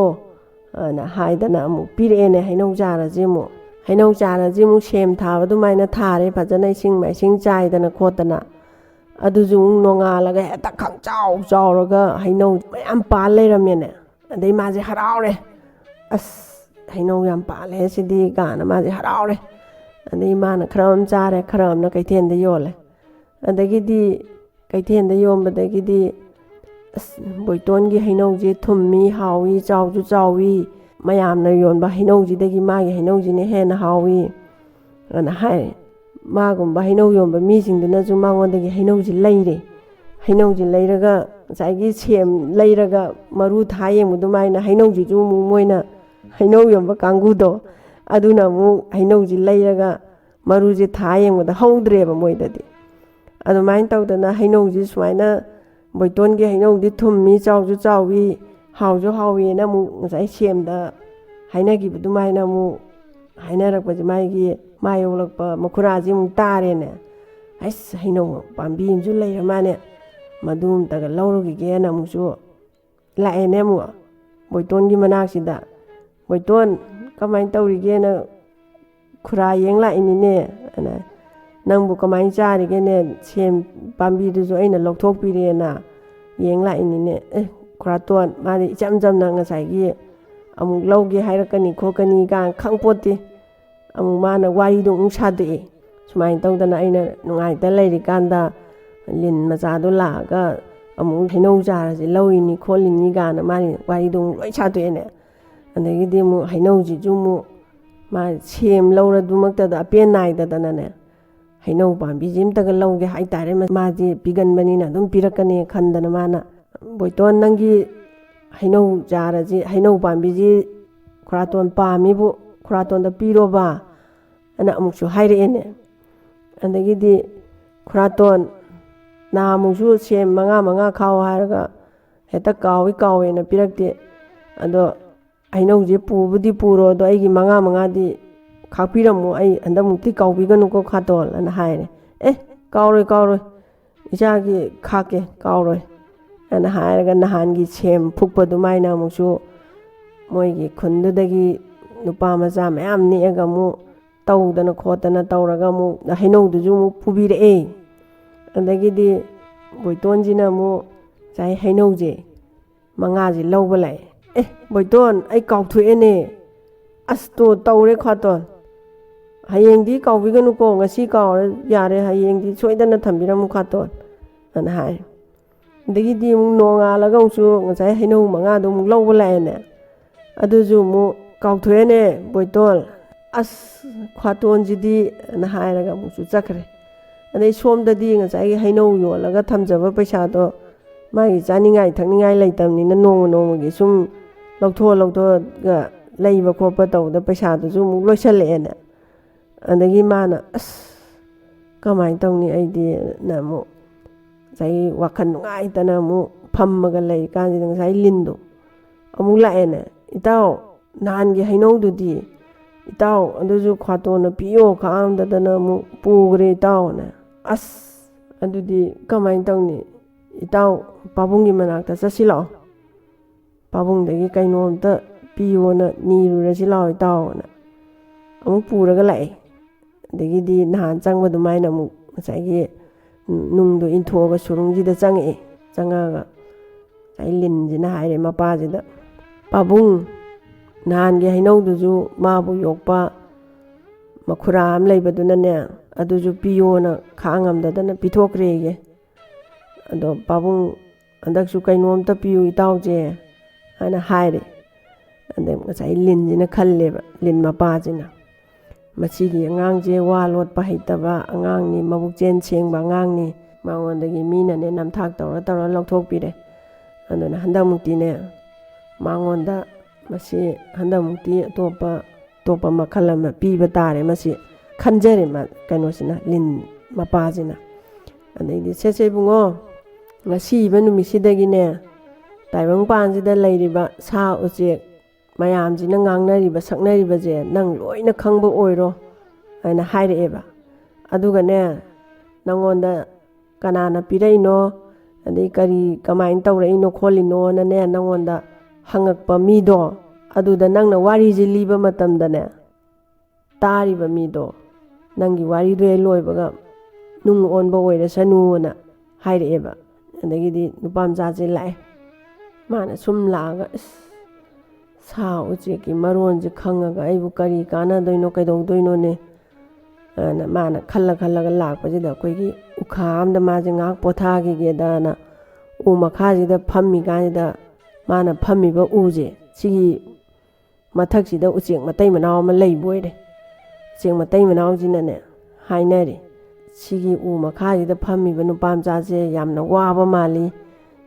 na haidana mu pirene hainau chara je mu sem thaba dumaina thare phajana sing mai sing chai dana khotana adu jung nonga laga heta khang chaw raga hainau mayam pal leiramene adai ma je haraure as hainau yam pal he sidi kana ma je haraure adai mana khram chare khram na kaithen de yole adagi di kaithen de yom badagi di boiton gi hainau je thummi hawi chaw ju chawi mayam na yon ba hainau ji dagi ma gi hainau ji ne he na hawi ana hai ma gum ba hainau yon ba mi sing duna ju ma ngon dagi hainau ji leiraga sai gi sem leiraga maru thaye mu dumai na hainau ji ju mu moina hainau yon ba kangu do aduna mu hainau ji leiraga maru ji thaye mu da haudre ba moi dadi adu main taw dana hainau ji swaina boiton gi hainau di thummi chaw ju chawi haw ju hawi na mu sai sem da haina gi dumai na mu haina rak ba mai gi mayolak pa makhura ji mu tare ne ais hainau pambi ju leira mane madum taga lauro gi ge na mu ju la ene mu boiton gi manak sida boiton kamain tawri ge na khura yeng la ini ne ana nangbu kamain chari ge ne sem pambi du jo aina lokthok pire na yeng la ini ne khura ton ma di cham na nga sai gi amuk lauge hairakani khokani ga khangpoti amuk mana wari du ung sade sumain tawdana aina nungai ta leiri kanda ꯂꯤꯟ ꯃꯆꯥꯗꯣ ꯂꯥꯛꯑꯒ ꯑꯃꯨꯛ ꯍꯩꯅꯧ ꯆꯥꯔꯁꯤ ꯂꯧꯏꯅꯤ ꯈꯣꯠꯂꯤꯅꯤ ꯀꯥꯏꯅ ꯃꯥꯅꯤ ꯋꯥꯔꯤꯗꯣ ꯂꯣꯏ ꯁꯥꯗꯣꯛꯑꯦꯅꯦ ꯑꯗꯒꯤꯗꯤ ꯑꯃꯨꯛ ꯍꯩꯅꯧꯁꯤꯁꯨ ꯑꯃꯨꯛ ꯃꯥ ꯁꯦꯝ ꯂꯧꯔꯗꯨꯃꯛꯇꯗ ꯑꯄꯦꯟ ꯅꯥꯏꯗꯗꯅꯅꯦ ꯍꯩꯅꯧ ꯄꯥꯝꯕꯤꯁꯤ ꯑꯝꯇꯒ ꯂꯧꯒꯦ ꯍꯥꯏꯇꯥꯔꯦ ꯃꯥꯗꯤ ꯄꯤꯒꯟꯕꯅꯤꯅ ꯑꯗꯨꯝ ꯄꯤꯔꯛꯀꯅꯤ ꯈꯟꯗꯅ ꯃꯥꯅ ꯕꯣꯏꯇꯣꯟ ꯅꯪꯒꯤ ꯍꯩꯅꯧ ꯆꯥꯔꯁꯤ ꯍꯩꯅꯧ ꯄꯥꯝꯕꯤꯁꯤ ꯈꯨꯔꯥꯇꯣꯟ ꯄꯥꯝꯃꯤꯕꯨ ꯈꯨꯔꯥꯇꯣꯟꯗ ꯄꯤꯔꯣꯕ ꯑꯅ ꯑꯃꯨꯛꯁꯨ ꯍꯥꯏꯔꯛꯑꯦꯅꯦ ꯑꯗꯒꯤꯗꯤ ꯈꯨꯔꯥꯇꯣꯟ ꯅꯍꯥꯟꯃꯨꯛꯁꯨ ꯁꯦꯝ 5 ꯈꯥꯎ ꯍꯥꯏꯔꯒ ꯍꯦꯛꯇ ꯀꯥꯎꯋꯦꯅ ꯄꯤꯔꯛꯇꯦ ꯑꯗꯣ ꯍꯩꯅꯧꯁꯦ ꯄꯨꯕꯨꯗꯤ ꯄꯨꯔꯣ ꯑꯗꯣ ꯑꯩꯒꯤ 5ꯗꯤ ꯈꯥꯛꯄꯤꯔꯝꯃꯨ ꯑꯩ ꯍꯟꯗꯛꯃꯨꯛꯇꯤ ꯀꯥꯎꯕꯤꯒꯅꯨꯀꯣ ꯈꯥꯇꯣꯟ ꯑꯅ ꯍꯥꯏꯔꯦ ꯀꯥꯎꯔꯣꯏ ꯏꯆꯥꯒꯤ ꯈꯥꯛꯀꯦ ꯀꯥꯎꯔꯣꯏ ꯑꯅ ꯍꯥꯏꯔꯒ ꯅꯍꯥꯟꯒꯤ ꯁꯦꯝ ꯐꯨꯛꯄ ꯑꯗꯨꯃꯥꯏꯅ ꯑꯃꯨꯛꯁꯨ ꯃꯣꯏꯒꯤ ꯈꯨꯟꯗꯨꯗꯒꯤ ꯅꯨꯄꯥ ꯃꯆꯥ ꯃꯌꯥꯝ ꯅꯦꯛꯑꯒ ꯑꯃꯨꯛ ꯇꯧꯗꯅ ꯈꯣꯠꯇꯅ ꯇꯧꯔꯒ ꯑꯃꯨꯛ ꯍꯩꯅꯧꯗꯨꯁꯨ ꯑꯃꯨꯛ ꯄꯨꯕꯤꯔꯛꯑꯦ ꯑꯗꯒꯤꯗꯤ ꯕꯣꯏꯇꯣꯟꯁꯤꯅ ꯑꯃꯨꯛ ꯉꯁꯥꯏ ꯍꯩꯅꯧꯁꯦ 5ꯁꯤ ꯂꯧꯕ ꯂꯥꯛꯑꯦ ꯕꯣꯏꯇꯣꯟ ꯑꯩ ꯀꯥꯎꯊꯣꯛꯑꯦꯅꯦ ꯑꯁꯇꯣ ꯇꯧꯔꯦ ꯈꯥꯇꯣꯟ ꯍꯌꯦꯡꯗꯤ ꯀꯥꯎꯕꯤꯒꯅꯨꯀꯣ ꯉꯁꯤ ꯀꯥꯎꯔ ꯌꯥꯔꯦ ꯍꯌꯦꯡꯗꯤ ꯁꯣꯏꯗꯅ ꯊꯝꯕꯤꯔꯝꯃꯨ ꯈꯥꯇꯣꯟ ꯑꯅ ꯍꯥꯏꯔꯦ ꯑꯗꯒꯤꯗꯤ ꯑꯃꯨꯛ ꯅꯣꯡꯉꯥꯜꯂꯒ ꯑꯃꯨꯛꯁꯨ ꯉꯁꯥꯏ ꯍꯩꯅꯧ 5ꯗꯣ ꯑꯃꯨꯛ ꯂꯧꯕ ꯂꯥꯛꯑꯦꯅꯦ ꯑꯗꯨꯁꯨ ꯑꯃꯨꯛ ꯀꯥꯎꯊꯣꯛꯑꯦꯅꯦ ꯕꯣꯏꯇꯣꯟ ꯑꯁ ꯈꯥꯇꯣꯟꯁꯤꯗꯤ ꯑꯅ ꯍꯥꯏꯔꯒ ꯑꯃꯨꯛꯁꯨ ꯆꯠꯈ꯭ꯔꯦ ꯑꯗꯩ ꯁꯣꯝꯗꯗꯤ ꯉꯁꯥꯏꯒꯤ ꯍꯩꯅꯧ ꯌꯣꯜꯂꯒ ꯊꯝꯖꯕ ꯄꯩꯁꯥꯗꯣ ꯃꯥꯒꯤ ꯆꯥꯅꯤꯡꯉꯥꯏ ꯊꯛꯅꯤꯡꯉꯥꯏ ꯂꯩꯇꯕꯅꯤꯅ ꯅꯣꯡꯃꯒꯤ ꯁꯨꯝ ꯂꯧꯊꯣꯛꯑꯒ ꯂꯩꯕ ꯈꯣꯠꯄ ꯇꯧꯕꯗ ꯄꯩꯁꯥꯗꯨꯁꯨ ꯑꯃꯨꯛ ꯂꯣꯏꯁꯜꯂꯛꯑꯦꯅꯦ ꯑꯗꯒꯤ ꯃꯥꯅ ꯑꯁ ꯀꯃꯥꯏꯅ ꯇꯧꯅꯤ ꯑꯩꯗꯤꯅ ꯑꯃꯨꯛ ꯉꯁꯥꯏꯒꯤ ꯋꯥꯈꯜ ꯅꯨꯡꯉꯥꯏꯇꯅ ꯑꯃꯨꯛ ꯐꯝꯃꯒ ꯂꯩꯔꯤꯀꯥꯟꯁꯤꯗ ꯉꯁꯥꯏ ꯂꯤꯟꯗꯣ ꯑꯃꯨꯛ ꯂꯥꯛꯑꯦꯅꯦ ꯏꯇꯥꯎ ꯅꯍꯥꯟꯒꯤ ꯍꯩꯅꯧꯗꯨꯗꯤ ꯏꯇꯥꯎ ꯑꯗꯨꯁꯨ ꯈꯥꯇꯣꯟꯅ ꯄꯤꯌꯣ ꯈꯥꯛꯑꯝꯗꯗꯅ ꯑꯃꯨꯛ ꯄꯨꯈ꯭ꯔꯦ ꯏꯇꯥꯎꯅ ꯑꯁ ꯑꯗꯨꯗꯤ ꯀꯃꯥꯏꯅ ꯇꯧꯅꯤ ꯏꯇꯥꯎ ꯄꯥꯕꯨꯡꯒꯤ ꯃꯅꯥꯛꯇ ꯆꯠꯁꯤ ꯂꯥꯛꯑꯣ ꯄꯥꯕꯨꯡꯗꯒꯤ ꯀꯩꯅꯣꯝꯇ ꯄꯤꯌꯣꯅ ꯅꯤꯔꯨꯔꯁꯤ ꯂꯥꯛꯑꯣ ꯏꯇꯥꯎꯅ ꯑꯃꯨꯛ ꯄꯨꯔꯒ ꯂꯥꯛꯑꯦ ꯑꯗꯒꯤꯗꯤ ꯅꯍꯥꯟ ꯆꯪꯕ ꯑꯗꯨꯃꯥꯏꯅ ꯑꯃꯨꯛ ꯉꯁꯥꯏꯒꯤ ꯅꯨꯡꯗꯣ ꯏꯟꯊꯣꯛꯑꯒ ꯁꯨꯔꯨꯡꯁꯤꯗ ꯆꯪꯉꯛꯑꯒ ꯉꯁꯥꯏ ꯂꯤꯟꯁꯤꯅ ꯍꯥꯏꯔꯦ ꯃꯄꯥꯁꯤꯗ ꯄꯥꯕꯨꯡ ꯅꯍꯥꯟꯒꯤ ꯍꯩꯅꯧꯗꯨꯁꯨ ꯃꯥꯕꯨ ꯌꯣꯛꯄ ꯃꯈꯨꯔꯥ ꯑꯃ ꯂꯩꯕꯗꯨꯅꯅꯦ ꯑꯗꯨꯁꯨ ꯄꯤꯌꯣꯅ ꯈꯥꯡꯉꯝꯗꯗꯅ ꯄꯤꯊꯣꯛꯈ꯭ꯔꯦꯌꯦ ꯑꯗꯣ ꯄꯥꯕꯨꯡ ꯍꯟꯗꯛꯁꯨ ꯀꯩꯅꯣꯝꯇ ꯄꯤꯌꯨ ꯏꯇꯥꯎꯁꯦ ꯍꯥꯏꯅ ꯍꯥꯏꯔꯦ ꯑꯗꯩ ꯉꯁꯥꯏ ꯂꯤꯟꯁꯤꯅ ꯈꯜꯂꯦꯕ ꯂꯤꯟ ꯃꯄꯥꯁꯤꯅ ꯃꯁꯤꯒꯤ ꯑꯉꯥꯡꯁꯦ ꯋꯥ ꯂꯣꯠꯄ ꯍꯩꯇꯕ ꯑꯉꯥꯡꯅꯤ ꯃꯕꯨꯛꯆꯦꯜ ꯁꯦꯡꯕ ꯑꯉꯥꯡꯅꯤ ꯃꯉꯣꯟꯗꯒꯤ ꯃꯤꯅꯅꯦ ꯅꯝꯊꯥꯛ ꯇꯧꯔ ꯂꯧꯊꯣꯛꯄꯤꯔꯦ ꯑꯗꯨꯅ ꯍꯟꯗꯛꯃꯨꯛꯇꯤꯅꯦ ꯃꯉꯣꯟꯗ ꯃꯁꯤ ꯍꯟꯗꯛꯃꯨꯛꯇꯤ ꯑꯇꯣꯞꯄ ꯃꯈꯜ ꯑꯃ ꯄꯤꯕ ꯇꯥꯔꯦ ꯃꯁꯤ ꯈꯟꯖꯔꯦ ꯀꯩꯅꯣꯁꯤꯅ ꯂꯤꯟ ꯃꯄꯥꯁꯤꯅ ꯑꯗꯩꯗꯤ ꯁꯦ ꯏꯕꯨꯡꯉꯣ ꯉꯁꯤꯕ ꯅꯨꯃꯤꯠꯁꯤꯗꯒꯤꯅꯦ ꯇꯥꯏꯕꯪꯄꯥꯟꯁꯤꯗ ꯂꯩꯔꯤꯕ ꯁꯥ ꯎꯆꯦꯛ ꯃꯌꯥꯝꯁꯤꯅ ꯉꯥꯡꯅꯔꯤꯕ ꯁꯛꯅꯔꯤꯕꯁꯦ ꯅꯪ ꯂꯣꯏꯅ ꯈꯪꯕ ꯑꯣꯏꯔꯣ ꯍꯥꯏꯅ ꯍꯥꯏꯔꯛꯑꯦꯕ ꯑꯗꯨꯒꯅꯦ ꯅꯪꯉꯣꯟꯗ ꯀꯅꯥꯅ ꯄꯤꯔꯛꯏꯅꯣ ꯑꯗꯩ ꯀꯃꯥꯏꯅ ꯇꯧꯔꯛꯏꯅꯣ ꯈꯣꯠꯂꯤꯅꯣꯅꯅꯦ ꯅꯪꯉꯣꯟꯗ ꯍꯪꯉꯛꯄ ꯃꯤꯗꯣ ꯑꯗꯨꯗ ꯅꯪꯅ ꯋꯥꯔꯤꯁꯤ ꯂꯤꯕ ꯃꯇꯝꯗꯅꯦ ꯇꯥꯔꯤꯕ ꯃꯤꯗꯣ ꯅꯪꯒꯤ ꯋꯥꯔꯤꯗꯣ ꯍꯦꯛ ꯂꯣꯏꯕꯒ ꯅꯨꯡ ꯑꯣꯟꯕ ꯑꯣꯏꯔꯁꯅꯨꯅ ꯍꯥꯏꯔꯛꯑꯦꯕ ꯑꯗꯒꯤꯗꯤ ꯅꯨꯄꯥ ꯃꯆꯥꯁꯦ ꯂꯥꯛꯑꯦ ꯃꯥꯅ ꯁꯨꯝ ꯂꯥꯛꯑꯒ ꯁꯥ ꯎꯆꯦꯛꯀꯤ ꯃꯔꯣꯟꯁꯦ ꯈꯪꯉꯒ ꯑꯩꯕꯨ ꯀꯔꯤ ꯀꯥꯟꯅꯗꯣꯏꯅꯣ ꯀꯩꯗꯧꯗꯣꯏꯅꯣꯅꯦ ꯃꯥꯅ ꯈꯜꯂꯒ ꯂꯥꯛꯄꯁꯤꯗ ꯑꯩꯈꯣꯏꯒꯤ ꯎꯈꯥ ꯑꯃꯗ ꯃꯥꯁꯦ ꯉꯥꯏꯍꯥꯛ ꯄꯣꯊꯥꯈꯤꯒꯦꯗꯅ ꯎ ꯃꯈꯥꯁꯤꯗ ꯐꯝꯃꯤ ꯀꯥꯟꯁꯤꯗ ꯃꯥꯅ ꯐꯝꯃꯤꯕ ꯎꯁꯦ ꯁꯤꯒꯤ ꯃꯊꯛꯁꯤꯗ ꯎꯆꯦꯛ ꯃꯇꯩ ꯃꯅꯥꯎ ꯑꯃ ꯂꯩꯕ ꯑꯣꯏꯔꯦ ꯎꯆꯦꯛ ꯃꯇꯩ ꯃꯅꯥꯎꯁꯤꯅꯅꯦ ꯍꯥꯏꯅꯔꯦ ꯁꯤꯒꯤ ꯎ ꯃꯈꯥꯁꯤꯗ ꯐꯝꯃꯤꯕ ꯅꯨꯄꯥ ꯃꯆꯥꯁꯦ ꯌꯥꯝꯅ ꯋꯥꯕ ꯃꯥꯜꯂꯤ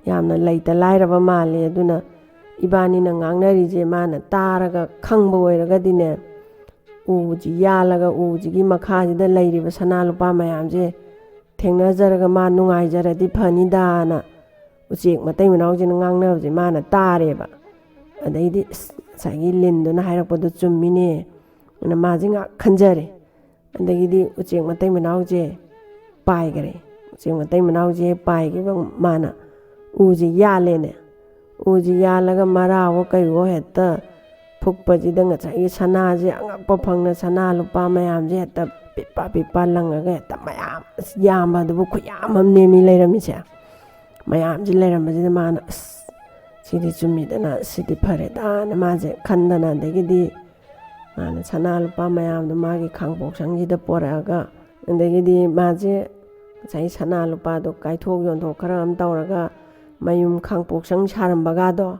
ꯌꯥꯝꯅ ꯂꯩꯇ ꯂꯥꯏꯔꯕ ꯃꯥꯜꯂꯤ ꯑꯗꯨꯅ ꯏꯕꯥꯅꯤꯅ ꯉꯥꯡꯅꯔꯤꯁꯦ ꯃꯥꯅ ꯇꯥꯔꯒ ꯈꯪꯕ ꯑꯣꯏꯔꯒꯗꯤꯅꯦ ꯎꯁꯤ ꯌꯥꯜꯂꯒ ꯎꯁꯤꯒꯤ ꯃꯈꯥꯁꯤꯗ ꯂꯩꯔꯤꯕ ꯁꯅꯥ ꯂꯨꯄꯥ ꯃꯌꯥꯝꯁꯦ ꯊꯦꯡꯅꯖꯔꯒ ꯃꯥ ꯅꯨꯡꯉꯥꯏꯖꯔꯗꯤ ꯐꯅꯤꯗꯥꯅ ꯎꯆꯦꯛ ꯃꯇꯩ ꯃꯅꯥꯎꯁꯤꯅ ꯉꯥꯡꯅꯕꯁꯦ ꯃꯥꯅ ꯇꯥꯔꯦꯕ ꯑꯗꯩꯗꯤ ꯉꯁꯥꯏꯒꯤ ꯂꯤꯟꯗꯨꯅ ꯍꯥꯏꯔꯛꯄꯗꯣ ꯆꯨꯝꯃꯤꯅꯦ ꯑꯗꯨꯅ ꯃꯥꯁꯦ ꯉꯥꯛ ꯈꯟꯖꯔꯦ ꯑꯗꯒꯤꯗꯤ ꯎꯆꯦꯛ ꯃꯇꯩ ꯃꯅꯥꯎꯁꯦ ꯄꯥꯏꯈꯔꯦ ꯎꯆꯦꯛ ꯃꯇꯩ ꯃꯅꯥꯎꯁꯦ ꯄꯥꯏꯈꯤꯕ ꯃꯥꯅ ꯎꯁꯤ ꯌꯥꯜꯂꯦꯅꯦ ꯎꯁꯤ ꯌꯥꯜꯂꯒ ꯃꯔꯥꯋꯣ ꯀꯩꯋꯣ ꯍꯦꯛꯇ ꯐꯨꯛꯄꯁꯤꯗ ꯉꯁꯥꯏꯒꯤ ꯁꯅꯥꯁꯦ ꯑꯉꯛꯄ ꯐꯪꯅ ꯁꯅꯥ ꯂꯨꯄꯥ ꯃꯌꯥꯝꯁꯦ ꯍꯦꯛꯇ ꯄꯤꯠꯄ ꯂꯪꯉꯒ ꯍꯦꯛꯇ ꯃꯌꯥꯝ ꯌꯥꯝꯕ ꯑꯗꯨꯕꯨ ꯈꯨꯌꯥꯝ ꯑꯃꯅꯦ ꯃꯤ ꯂꯩꯔꯝꯃꯤꯁꯦ ꯃꯌꯥꯝꯁꯤ ꯂꯩꯔꯝꯕꯁꯤꯗ ꯃꯥꯅ ꯁꯤꯗꯤ ꯆꯨꯝꯃꯤꯗꯅ ꯁꯤꯗꯤ ꯐꯔꯦꯗꯥꯅ ꯃꯥꯁꯦ ꯈꯟꯗꯅ ꯑꯗꯒꯤꯗꯤ ꯃꯥꯅ ꯁꯅꯥ ꯂꯨꯄꯥ ꯃꯌꯥꯝꯗꯣ ꯃꯥꯒꯤ ꯈꯥꯡꯄꯣꯛꯁꯪꯁꯤꯗ ꯄꯣꯔꯛꯑꯒ ꯑꯗꯒꯤꯗꯤ ꯃꯥꯁꯦ ꯉꯁꯥꯏ ꯁꯅꯥ ꯂꯨꯄꯥꯗꯣ ꯀꯥꯏꯊꯣꯛ ꯌꯣꯟꯊꯣꯛ ꯈꯔ ꯑꯃ ꯇꯧꯔꯒ ꯃꯌꯨꯝ ꯈꯥꯡꯄꯣꯛꯁꯪ ꯁꯥꯔꯝꯕꯒꯗꯣ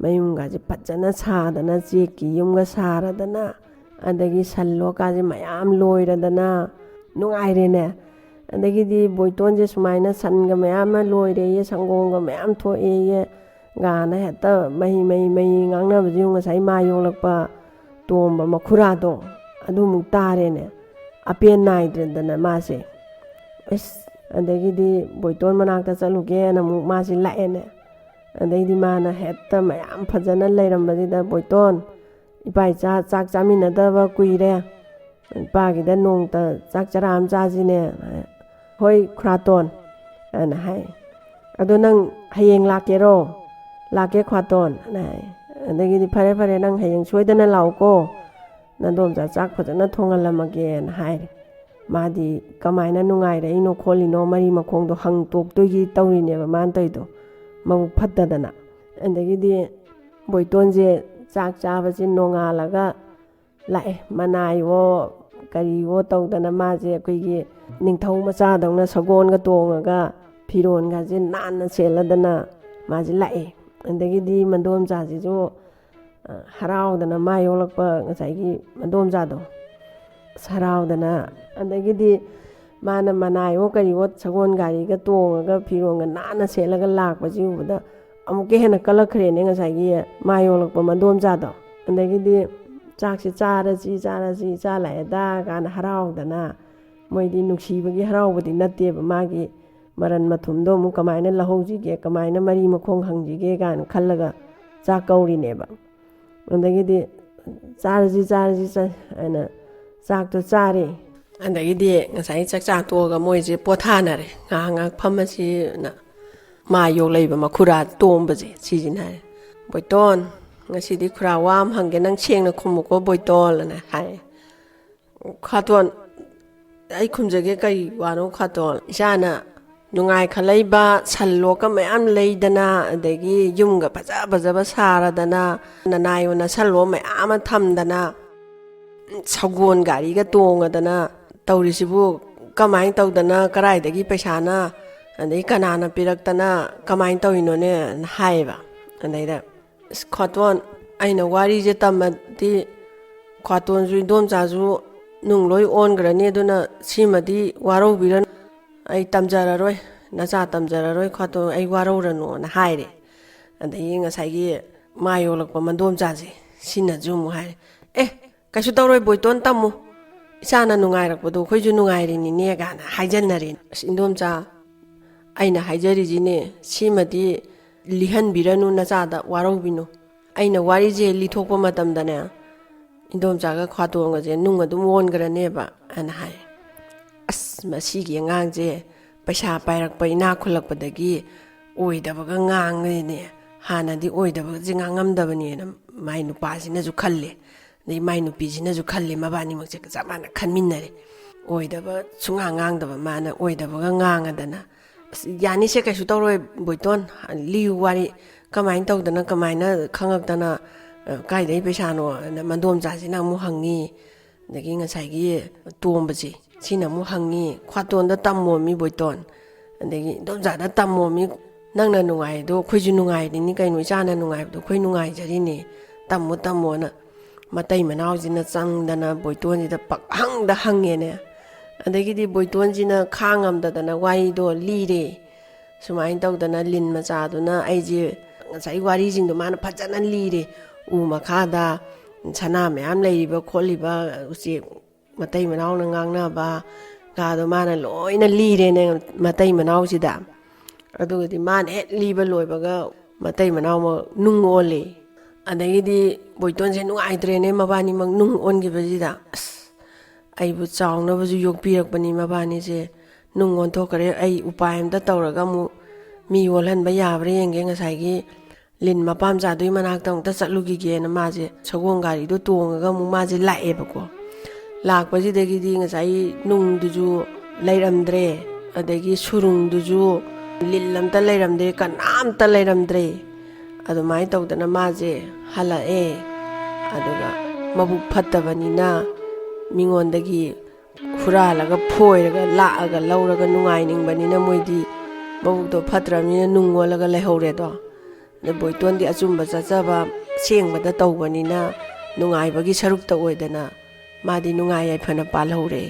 ꯃꯌꯨꯝꯒꯁꯦ ꯐꯖꯅ ꯁꯥꯗꯅ ꯆꯦꯛꯀꯤ ꯌꯨꯝꯒ ꯁꯥꯔꯗꯅ ꯑꯗꯒꯤ ꯁꯟ ꯂꯣꯛꯀꯥꯁꯦ ꯃꯌꯥꯝ ꯂꯣꯏꯔꯗꯅ ꯅꯨꯡꯉꯥꯏꯔꯦꯅꯦ ꯑꯗꯒꯤꯗꯤ ꯕꯣꯏꯇꯣꯟꯁꯦ ꯁꯨꯃꯥꯏꯅ ꯁꯟꯒ ꯃꯌꯥꯝ ꯑꯃ ꯂꯣꯏꯔꯦꯌꯦ ꯁꯪꯒꯣꯝꯒ ꯃꯌꯥꯝ ꯊꯣꯛꯑꯦꯌꯦ ꯒꯥꯅ ꯍꯦꯛꯇ ꯃꯍꯤ ꯉꯥꯡꯅꯕꯁꯦ ꯉꯁꯥꯏ ꯃꯥ ꯌꯣꯛꯂꯛꯄ ꯇꯣꯝꯕ ꯃꯈꯨꯔꯥꯗꯣ ꯑꯗꯨꯃꯨꯛ ꯇꯥꯔꯦꯅꯦ ꯑꯄꯦꯟ ꯅꯥꯏꯗ꯭ꯔꯦꯗꯅ ꯃꯥꯁꯦ ꯑꯗꯒꯤꯗꯤ ꯕꯣꯏꯇꯣꯟ ꯃꯅꯥꯛꯇ ꯆꯠꯂꯨꯒꯦꯅ ꯑꯃꯨꯛ ꯃꯥꯁꯦ ꯂꯥꯛꯑꯦꯅꯦ ꯑꯗꯩꯗꯤ ꯃꯥꯅ ꯍꯦꯛꯇ ꯃꯌꯥꯝ ꯐꯖꯅ ꯂꯩꯔꯝꯕꯁꯤꯗ ꯕꯣꯏꯇꯣꯟ ꯏꯄꯥ ꯏꯆꯥ ꯆꯥꯛ ꯆꯥꯃꯤꯟꯅꯗꯕ ꯀꯨꯏꯔꯦ ꯏꯄꯥꯒꯤꯗ ꯅꯣꯡꯇ ꯆꯥꯛ ꯆꯔꯥ ꯑꯃ ꯆꯥꯁꯤꯅꯦ ꯍꯣꯏ ꯈꯨꯔꯥꯇꯣꯟ ꯑꯅ ꯍꯥꯏ ꯑꯗꯣ ꯅꯪ ꯍꯌꯦꯡ ꯂꯥꯛꯀꯦꯔꯣ ꯂꯥꯛꯀꯦ ꯈꯨꯔꯥꯇꯣꯟ ꯑꯅ ꯍꯥꯏ ꯑꯗꯒꯤꯗꯤ ꯐꯔꯦ ꯅꯪ ꯍꯌꯦꯡ ꯁꯣꯏꯗꯅ ꯂꯥꯛꯎꯀꯣ ꯅꯗꯣꯝꯆꯥ ꯆꯥꯛ ꯐꯖꯅ ꯊꯣꯡꯍꯜꯂꯝꯃꯒꯦꯅ ꯍꯥꯏꯔꯦ ꯃꯥꯗꯤ ꯀꯃꯥꯏꯅ ꯅꯨꯡꯉꯥꯏꯔꯛꯏꯅꯣ ꯈꯣꯠꯂꯤꯅꯣ ꯃꯔꯤ ꯃꯈꯣꯡꯗꯣ ꯍꯪꯇꯣꯛꯇꯣꯏꯒꯤ ꯇꯧꯔꯤꯅꯦꯕ ꯃꯥꯅ ꯇꯧꯔꯤꯗꯣ ꯃꯕꯨꯛ ꯐꯠꯇꯗꯅ ꯑꯗꯒꯤꯗꯤ ꯕꯣꯏꯇꯣꯟꯁꯦ ꯆꯥꯛ ꯆꯥꯕꯁꯤ ꯅꯣꯡꯉꯥꯜꯂꯒ ꯂꯥꯛꯑꯦ ꯃꯅꯥꯏꯋꯣ ꯀꯔꯤꯋꯣ ꯇꯧꯗꯅ ꯃꯥꯁꯦ ꯑꯩꯈꯣꯏꯒꯤ ꯅꯤꯡꯊꯧ ꯃꯆꯥꯗꯧꯅ ꯁꯒꯣꯜꯒ ꯇꯣꯡꯉꯒ ꯐꯤꯔꯣꯟꯒꯁꯦ ꯅꯥꯟꯅ ꯁꯦꯠꯂꯗꯅ ꯃꯥꯁꯦ ꯂꯥꯛꯑꯦ ꯑꯗꯒꯤꯗꯤ ꯃꯗꯣꯝꯆꯥꯁꯤꯁꯨ ꯍꯔꯥꯎꯗꯅ ꯃꯥ ꯌꯣꯛꯂꯛꯄ ꯉꯁꯥꯏꯒꯤ ꯃꯗꯣꯝꯆꯥꯗꯣ ꯍꯔꯥꯎꯗꯅ ꯑꯗꯒꯤꯗꯤ ꯃꯥꯅ ꯃꯅꯥꯏꯋꯣ ꯀꯔꯤꯋꯣ ꯁꯒꯣꯜ ꯒꯥꯔꯤꯒ ꯇꯣꯡꯉꯒ ꯐꯤꯔꯣꯟꯒ ꯅꯥꯟꯅ ꯁꯦꯠꯂꯒ ꯂꯥꯛꯄꯁꯤ ꯎꯕꯗ ꯑꯃꯨꯛꯀ ꯍꯦꯟꯅ ꯀꯜꯂꯛꯈ꯭ꯔꯦꯅꯦ ꯉꯁꯥꯏꯒꯤ ꯃꯥ ꯌꯣꯛꯂꯛꯄ ꯃꯗꯣꯝꯆꯥꯗꯣ ꯑꯗꯒꯤꯗꯤ ꯆꯥꯛꯁꯦ ꯆꯥꯔꯁꯤ ꯏꯆꯥ ꯂꯥꯛꯑꯦꯗ ꯀꯥꯏꯅ ꯍꯔꯥꯎꯗꯅ ꯃꯣꯏꯗꯤ ꯅꯨꯡꯁꯤꯕꯒꯤ ꯍꯔꯥꯎꯕꯗꯤ ꯅꯠꯇꯦꯕ ꯃꯥꯒꯤ ꯃꯔꯟ ꯃꯊꯨꯝꯗꯣ ꯑꯃꯨꯛ ꯀꯃꯥꯏꯅ ꯂꯧꯍꯧꯁꯤꯒꯦ ꯀꯃꯥꯏꯅ ꯃꯔꯤ ꯃꯈꯣꯡ ꯍꯪꯁꯤꯒꯦ ꯀꯥꯏꯅ ꯈꯜꯂꯒ ꯆꯥꯛ ꯀꯧꯔꯤꯅꯦꯕ ꯑꯗꯒꯤꯗꯤ ꯆꯥꯔꯁꯤ ꯍꯥꯏꯅ ꯆꯥꯛꯇꯣ ꯆꯥꯔꯦ ꯑꯗꯒꯤꯗꯤ ꯉꯁꯥꯏ ꯆꯥꯛꯆꯥ ꯇꯣꯛꯑꯒ ꯃꯣꯏꯁꯦ ꯄꯣꯊꯥꯅꯔꯦ ꯉꯥꯏꯍꯥꯛ ꯐꯝꯃꯁꯤꯅ ꯃꯥ ꯌꯣꯛꯂꯛꯏꯕ ꯃꯈꯨꯔꯥ ꯇꯣꯝꯕꯁꯦ ꯁꯤꯁꯤꯅ ꯍꯥꯏꯔꯦ ꯕꯣꯏꯇꯣꯟ ꯉꯁꯤꯗꯤ ꯈꯨꯔꯥ ꯋꯥ ꯑꯃ ꯍꯪꯒꯦ ꯅꯪ ꯁꯦꯡꯅ ꯈꯨꯝꯃꯨꯀꯣ ꯕꯣꯏꯇꯣꯟ ꯑꯅ ꯍꯥꯏ ꯈꯥꯇꯣꯟ ꯑꯩ ꯈꯨꯝꯖꯒꯦ ꯀꯔꯤ ꯋꯥꯅꯣ ꯈꯥꯇꯣꯟ ꯏꯆꯥꯅ ꯅꯨꯡꯉꯥꯏ ꯈꯜꯂꯛꯏꯕ ꯁꯟ ꯂꯣꯛꯀ ꯃꯌꯥꯝ ꯂꯩꯗꯅ ꯑꯗꯒꯤ ꯌꯨꯝꯒ ꯐꯖꯕ ꯁꯥꯔꯗꯅ ꯅꯅꯥꯏꯌꯣꯟꯅ ꯁꯟ ꯂꯣꯛ ꯃꯌꯥꯝ ꯑꯃ ꯊꯝꯗꯅ ꯁꯒꯣꯜ ꯒꯥꯔꯤꯒ ꯇꯣꯡꯉꯗꯅ ꯇꯧꯔꯤꯁꯤꯕꯨ ꯀꯃꯥꯏꯅ ꯇꯧꯗꯅ ꯀꯔꯥꯏꯗꯒꯤ ꯄꯩꯁꯥꯅ ꯑꯗꯩ ꯀꯅꯥꯅ ꯄꯤꯔꯛꯇꯅ ꯀꯃꯥꯏꯅ ꯇꯧꯔꯤꯅꯣꯅꯦ ꯍꯥꯏꯌꯦꯕ ꯑꯗꯩꯗ ꯈ꯭ꯋꯥꯇꯣꯟ ꯑꯩꯅ ꯋꯥꯔꯤꯁꯦ ꯇꯝꯃꯗꯤ ꯈ꯭ꯋꯥꯇꯣꯟꯁꯨ ꯏꯟꯗꯣꯝꯆꯥꯁꯨ ꯅꯨꯡ ꯂꯣꯏ ꯑꯣꯟꯈ꯭ꯔꯅꯤ ꯑꯗꯨꯅ ꯁꯤꯃꯗꯤ ꯋꯥꯔꯧꯕꯤꯔꯅꯨ ꯑꯩ ꯇꯝꯖꯔꯔꯣꯏ ꯅꯆꯥ ꯇꯝꯖꯔꯔꯣꯏ ꯈ꯭ꯋꯥꯇꯣꯟ ꯑꯩ ꯋꯥꯔꯧꯔꯅꯨꯅ ꯍꯥꯏꯔꯦ ꯑꯗꯒꯤ ꯉꯁꯥꯏꯒꯤ ꯃꯥ ꯌꯣꯛꯂꯛꯄ ꯃꯗꯣꯝꯆꯥꯁꯦ ꯁꯤꯅꯁꯨ ꯑꯃꯨꯛ ꯍꯥꯏꯔꯦ ꯀꯩꯁꯨ ꯇꯧꯔꯣꯏ ꯕꯣꯏꯇꯣꯟ ꯇꯝꯃꯨ ꯏꯆꯥꯅ ꯅꯨꯡꯉꯥꯏꯔꯛꯄꯗꯣ ꯑꯩꯈꯣꯏꯁꯨ ꯅꯨꯡꯉꯥꯏꯔꯤꯅꯤꯅꯦ ꯀꯥꯏꯅ ꯍꯥꯏꯖꯟꯅꯔꯦ ꯏꯟꯗꯣꯝꯆꯥ ꯑꯩꯅ ꯍꯥꯏꯖꯔꯤꯁꯤꯅꯦ ꯁꯤꯃꯗꯤ ꯂꯤꯍꯟꯕꯤꯔꯅꯨ ꯅꯆꯥꯗ ꯋꯥꯔꯧꯕꯤꯅꯨ ꯑꯩꯅ ꯋꯥꯔꯤꯁꯦ ꯂꯤꯊꯣꯛꯄ ꯃꯇꯝꯗꯅꯦ ꯏꯟꯗꯣꯝꯆꯥꯒ ꯈ꯭ꯋꯥꯇꯣꯟꯒꯁꯦ ꯅꯨꯡ ꯑꯗꯨꯝ ꯑꯣꯟꯈ꯭ꯔꯅꯦꯕ ꯑꯅ ꯍꯥꯏ ꯃꯁꯤꯒꯤ ꯑꯉꯥꯡꯁꯦ ꯄꯩꯁꯥ ꯄꯥꯏꯔꯛꯄ ꯏꯅꯥꯛ ꯈꯨꯜꯂꯛꯄꯗꯒꯤ ꯑꯣꯏꯗꯕꯒ ꯉꯥꯡꯉꯤꯅꯦ ꯍꯥꯟꯅꯗꯤ ꯑꯣꯏꯗꯕꯁꯦ ꯉꯥꯡꯉꯝꯗꯕꯅꯦꯅ ꯃꯥꯏ ꯅꯨꯄꯥꯁꯤꯅꯁꯨ ꯈꯜꯂꯦ ꯑꯗꯩ ꯃꯥꯏ ꯅꯨꯄꯤꯁꯤꯅꯁꯨ ꯈꯜꯂꯦ ꯃꯕꯥꯅꯤꯃꯛꯁꯦ ꯆꯞ ꯃꯥꯟꯅ ꯈꯟꯃꯤꯟꯅꯔꯦ ꯑꯣꯏꯗꯕ ꯁꯨꯡꯉꯥꯡ ꯉꯥꯡꯗꯕ ꯃꯥꯅ ꯑꯣꯏꯗꯕꯒ ꯉꯥꯡꯉꯗꯅ ꯌꯥꯅꯤꯁꯦ ꯀꯩꯁꯨ ꯇꯧꯔꯣꯏ ꯕꯣꯏꯇꯣꯟ ꯂꯤꯌꯨ ꯋꯥꯔꯤ ꯀꯃꯥꯏꯅ ꯇꯧꯗꯅ ꯀꯃꯥꯏꯅ ꯈꯪꯉꯛꯇꯅ ꯀꯥꯏꯗꯩ ꯄꯩꯁꯥꯅꯣ ꯃꯗꯣꯝꯆꯥꯁꯤꯅ ꯑꯃꯨꯛ ꯍꯪꯉꯤ ꯑꯗꯒꯤ ꯉꯁꯥꯏꯒꯤ ꯇꯣꯝꯕꯁꯦ ꯁꯤꯅ ꯑꯃꯨꯛ ꯍꯪꯉꯤ ꯈ꯭ꯋꯥꯇꯣꯟꯗ ꯇꯝꯃꯣꯃꯤ ꯕꯣꯏꯇꯣꯟ ꯑꯗꯒꯤ ꯏꯟꯗꯣꯝꯆꯥꯗ ꯇꯝꯃꯣꯃꯤ ꯅꯪꯅ ꯅꯨꯡꯉꯥꯏꯗꯣ ꯑꯩꯈꯣꯏꯁꯨ ꯅꯨꯡꯉꯥꯏꯔꯤꯅꯤ ꯀꯩꯅꯣ ꯏꯆꯥꯅ ꯅꯨꯡꯉꯥꯏꯕꯗꯣ ꯑꯩꯈꯣꯏ ꯅꯨꯡꯉꯥꯏꯖꯔꯤꯅꯤ ꯇꯝꯃꯣꯅ ꯃꯇꯩ ꯃꯅꯥꯎꯁꯤꯅ ꯆꯪꯗꯅ ꯕꯣꯏꯇꯣꯟꯁꯤꯗ ꯄꯛꯍꯪꯗ ꯍꯪꯉꯦꯅꯦ ꯑꯗꯒꯤꯗꯤ ꯕꯣꯏꯇꯣꯟꯁꯤꯅ ꯈꯥꯡꯉꯝꯗꯗꯅ ꯋꯥꯔꯤꯗꯣ ꯂꯤꯔꯦ ꯁꯨꯃꯥꯏꯅ ꯇꯧꯗꯅ ꯂꯤꯟ ꯃꯆꯥꯗꯨꯅ ꯑꯩꯁꯦ ꯉꯁꯥꯏ ꯋꯥꯔꯤꯁꯤꯡꯗꯣ ꯃꯥꯅ ꯐꯖꯅ ꯂꯤꯔꯦ ꯎ ꯃꯈꯥꯗ ꯁꯅꯥ ꯃꯌꯥꯝ ꯂꯩꯔꯤꯕ ꯈꯣꯠꯂꯤꯕ ꯎꯆꯦꯛ ꯃꯇꯩ ꯃꯅꯥꯎꯅ ꯉꯥꯡꯅꯕ ꯒꯥꯗꯣ ꯃꯥꯅ ꯂꯣꯏꯅ ꯂꯤꯔꯦꯅꯦ ꯃꯇꯩ ꯃꯅꯥꯎꯁꯤꯗ ꯑꯗꯨꯒꯗꯤ ꯃꯥꯅ ꯍꯦꯛ ꯂꯤꯕ ꯂꯣꯏꯕꯒ ꯃꯇꯩ ꯃꯅꯥꯎꯃꯛ ꯅꯨꯡ ꯑꯣꯜꯂꯦ ꯑꯗꯒꯤꯗꯤ ꯕꯣꯏꯇꯣꯟꯁꯦ ꯅꯨꯡꯉꯥꯏꯇ꯭ꯔꯦꯅꯦ ꯃꯕꯥꯅꯤꯃꯛ ꯅꯨꯡ ꯑꯣꯟꯈꯤꯕꯁꯤꯗ ꯑꯩꯕꯨ ꯆꯥꯎꯅꯕꯁꯨ ꯌꯣꯛꯄꯤꯔꯛꯄꯅꯤ ꯃꯕꯥꯅꯤꯁꯦ ꯅꯨꯡ ꯑꯣꯟꯊꯣꯛꯈ꯭ꯔꯦ ꯑꯩ ꯎꯄꯥꯏ ꯑꯝꯇ ꯇꯧꯔꯒ ꯑꯃꯨꯛ ꯃꯤ ꯑꯣꯜꯍꯟꯕ ꯌꯥꯕ꯭ꯔꯥ ꯌꯦꯡꯒꯦ ꯉꯁꯥꯏꯒꯤ ꯂꯤꯟ ꯃꯄꯥꯝꯆꯥꯗꯨꯒꯤ ꯃꯅꯥꯛꯇ ꯑꯃꯨꯛꯇ ꯆꯠꯂꯨꯈꯤꯒꯦꯅ ꯃꯥꯁꯦ ꯁꯒꯣꯜ ꯒꯥꯔꯤꯗꯣ ꯇꯣꯡꯉꯒ ꯑꯃꯨꯛ ꯃꯥꯁꯦ ꯂꯥꯛꯑꯦꯕꯀꯣ ꯂꯥꯛꯄꯁꯤꯗꯒꯤꯗꯤ ꯉꯁꯥꯏ ꯅꯨꯡꯗꯨꯁꯨ ꯂꯩꯔꯝꯗ꯭ꯔꯦ ꯑꯗꯒꯤ ꯁꯨꯔꯨꯡꯗꯨꯁꯨ ꯂꯤꯟ ꯑꯝꯇ ꯂꯩꯔꯝꯗ꯭ꯔꯦ ꯀꯅꯥꯝꯇ ꯂꯩꯔꯝꯗ꯭ꯔꯦ ꯑꯗꯨꯃꯥꯏꯅ ꯇꯧꯗꯅ ꯃꯥꯁꯦ ꯍꯜꯂꯛꯑꯦ ꯑꯗꯨꯒ ꯃꯕꯨꯛ ꯐꯠꯇꯕꯅꯤꯅ ꯃꯤꯉꯣꯟꯗꯒꯤ ꯍꯨꯔꯥꯜꯂꯒ ꯐꯣꯏꯔꯒ ꯂꯥꯛꯑꯒ ꯂꯧꯔꯒ ꯅꯨꯡꯉꯥꯏꯅꯤꯡꯕꯅꯤꯅ ꯃꯣꯏꯗꯤ ꯃꯕꯨꯛꯇꯣ ꯐꯠꯇ꯭ꯔꯕꯅꯤꯅ ꯅꯨꯡ ꯑꯣꯜꯂꯒ ꯂꯩꯍꯧꯔꯦꯗꯣ ꯑꯗ ꯕꯣꯏꯇꯣꯟꯗꯤ ꯑꯆꯨꯝꯕ ꯆꯠꯆꯕ ꯁꯦꯡꯕꯗ ꯇꯧꯕꯅꯤꯅ ꯅꯨꯡꯉꯥꯏꯕꯒꯤ ꯁꯔꯨꯛꯇ ꯑꯣꯏꯗꯅ ꯃꯥꯗꯤ ꯅꯨꯡꯉꯥꯏ ꯌꯥꯏꯐꯅ ꯄꯥꯜꯍꯧꯔꯦ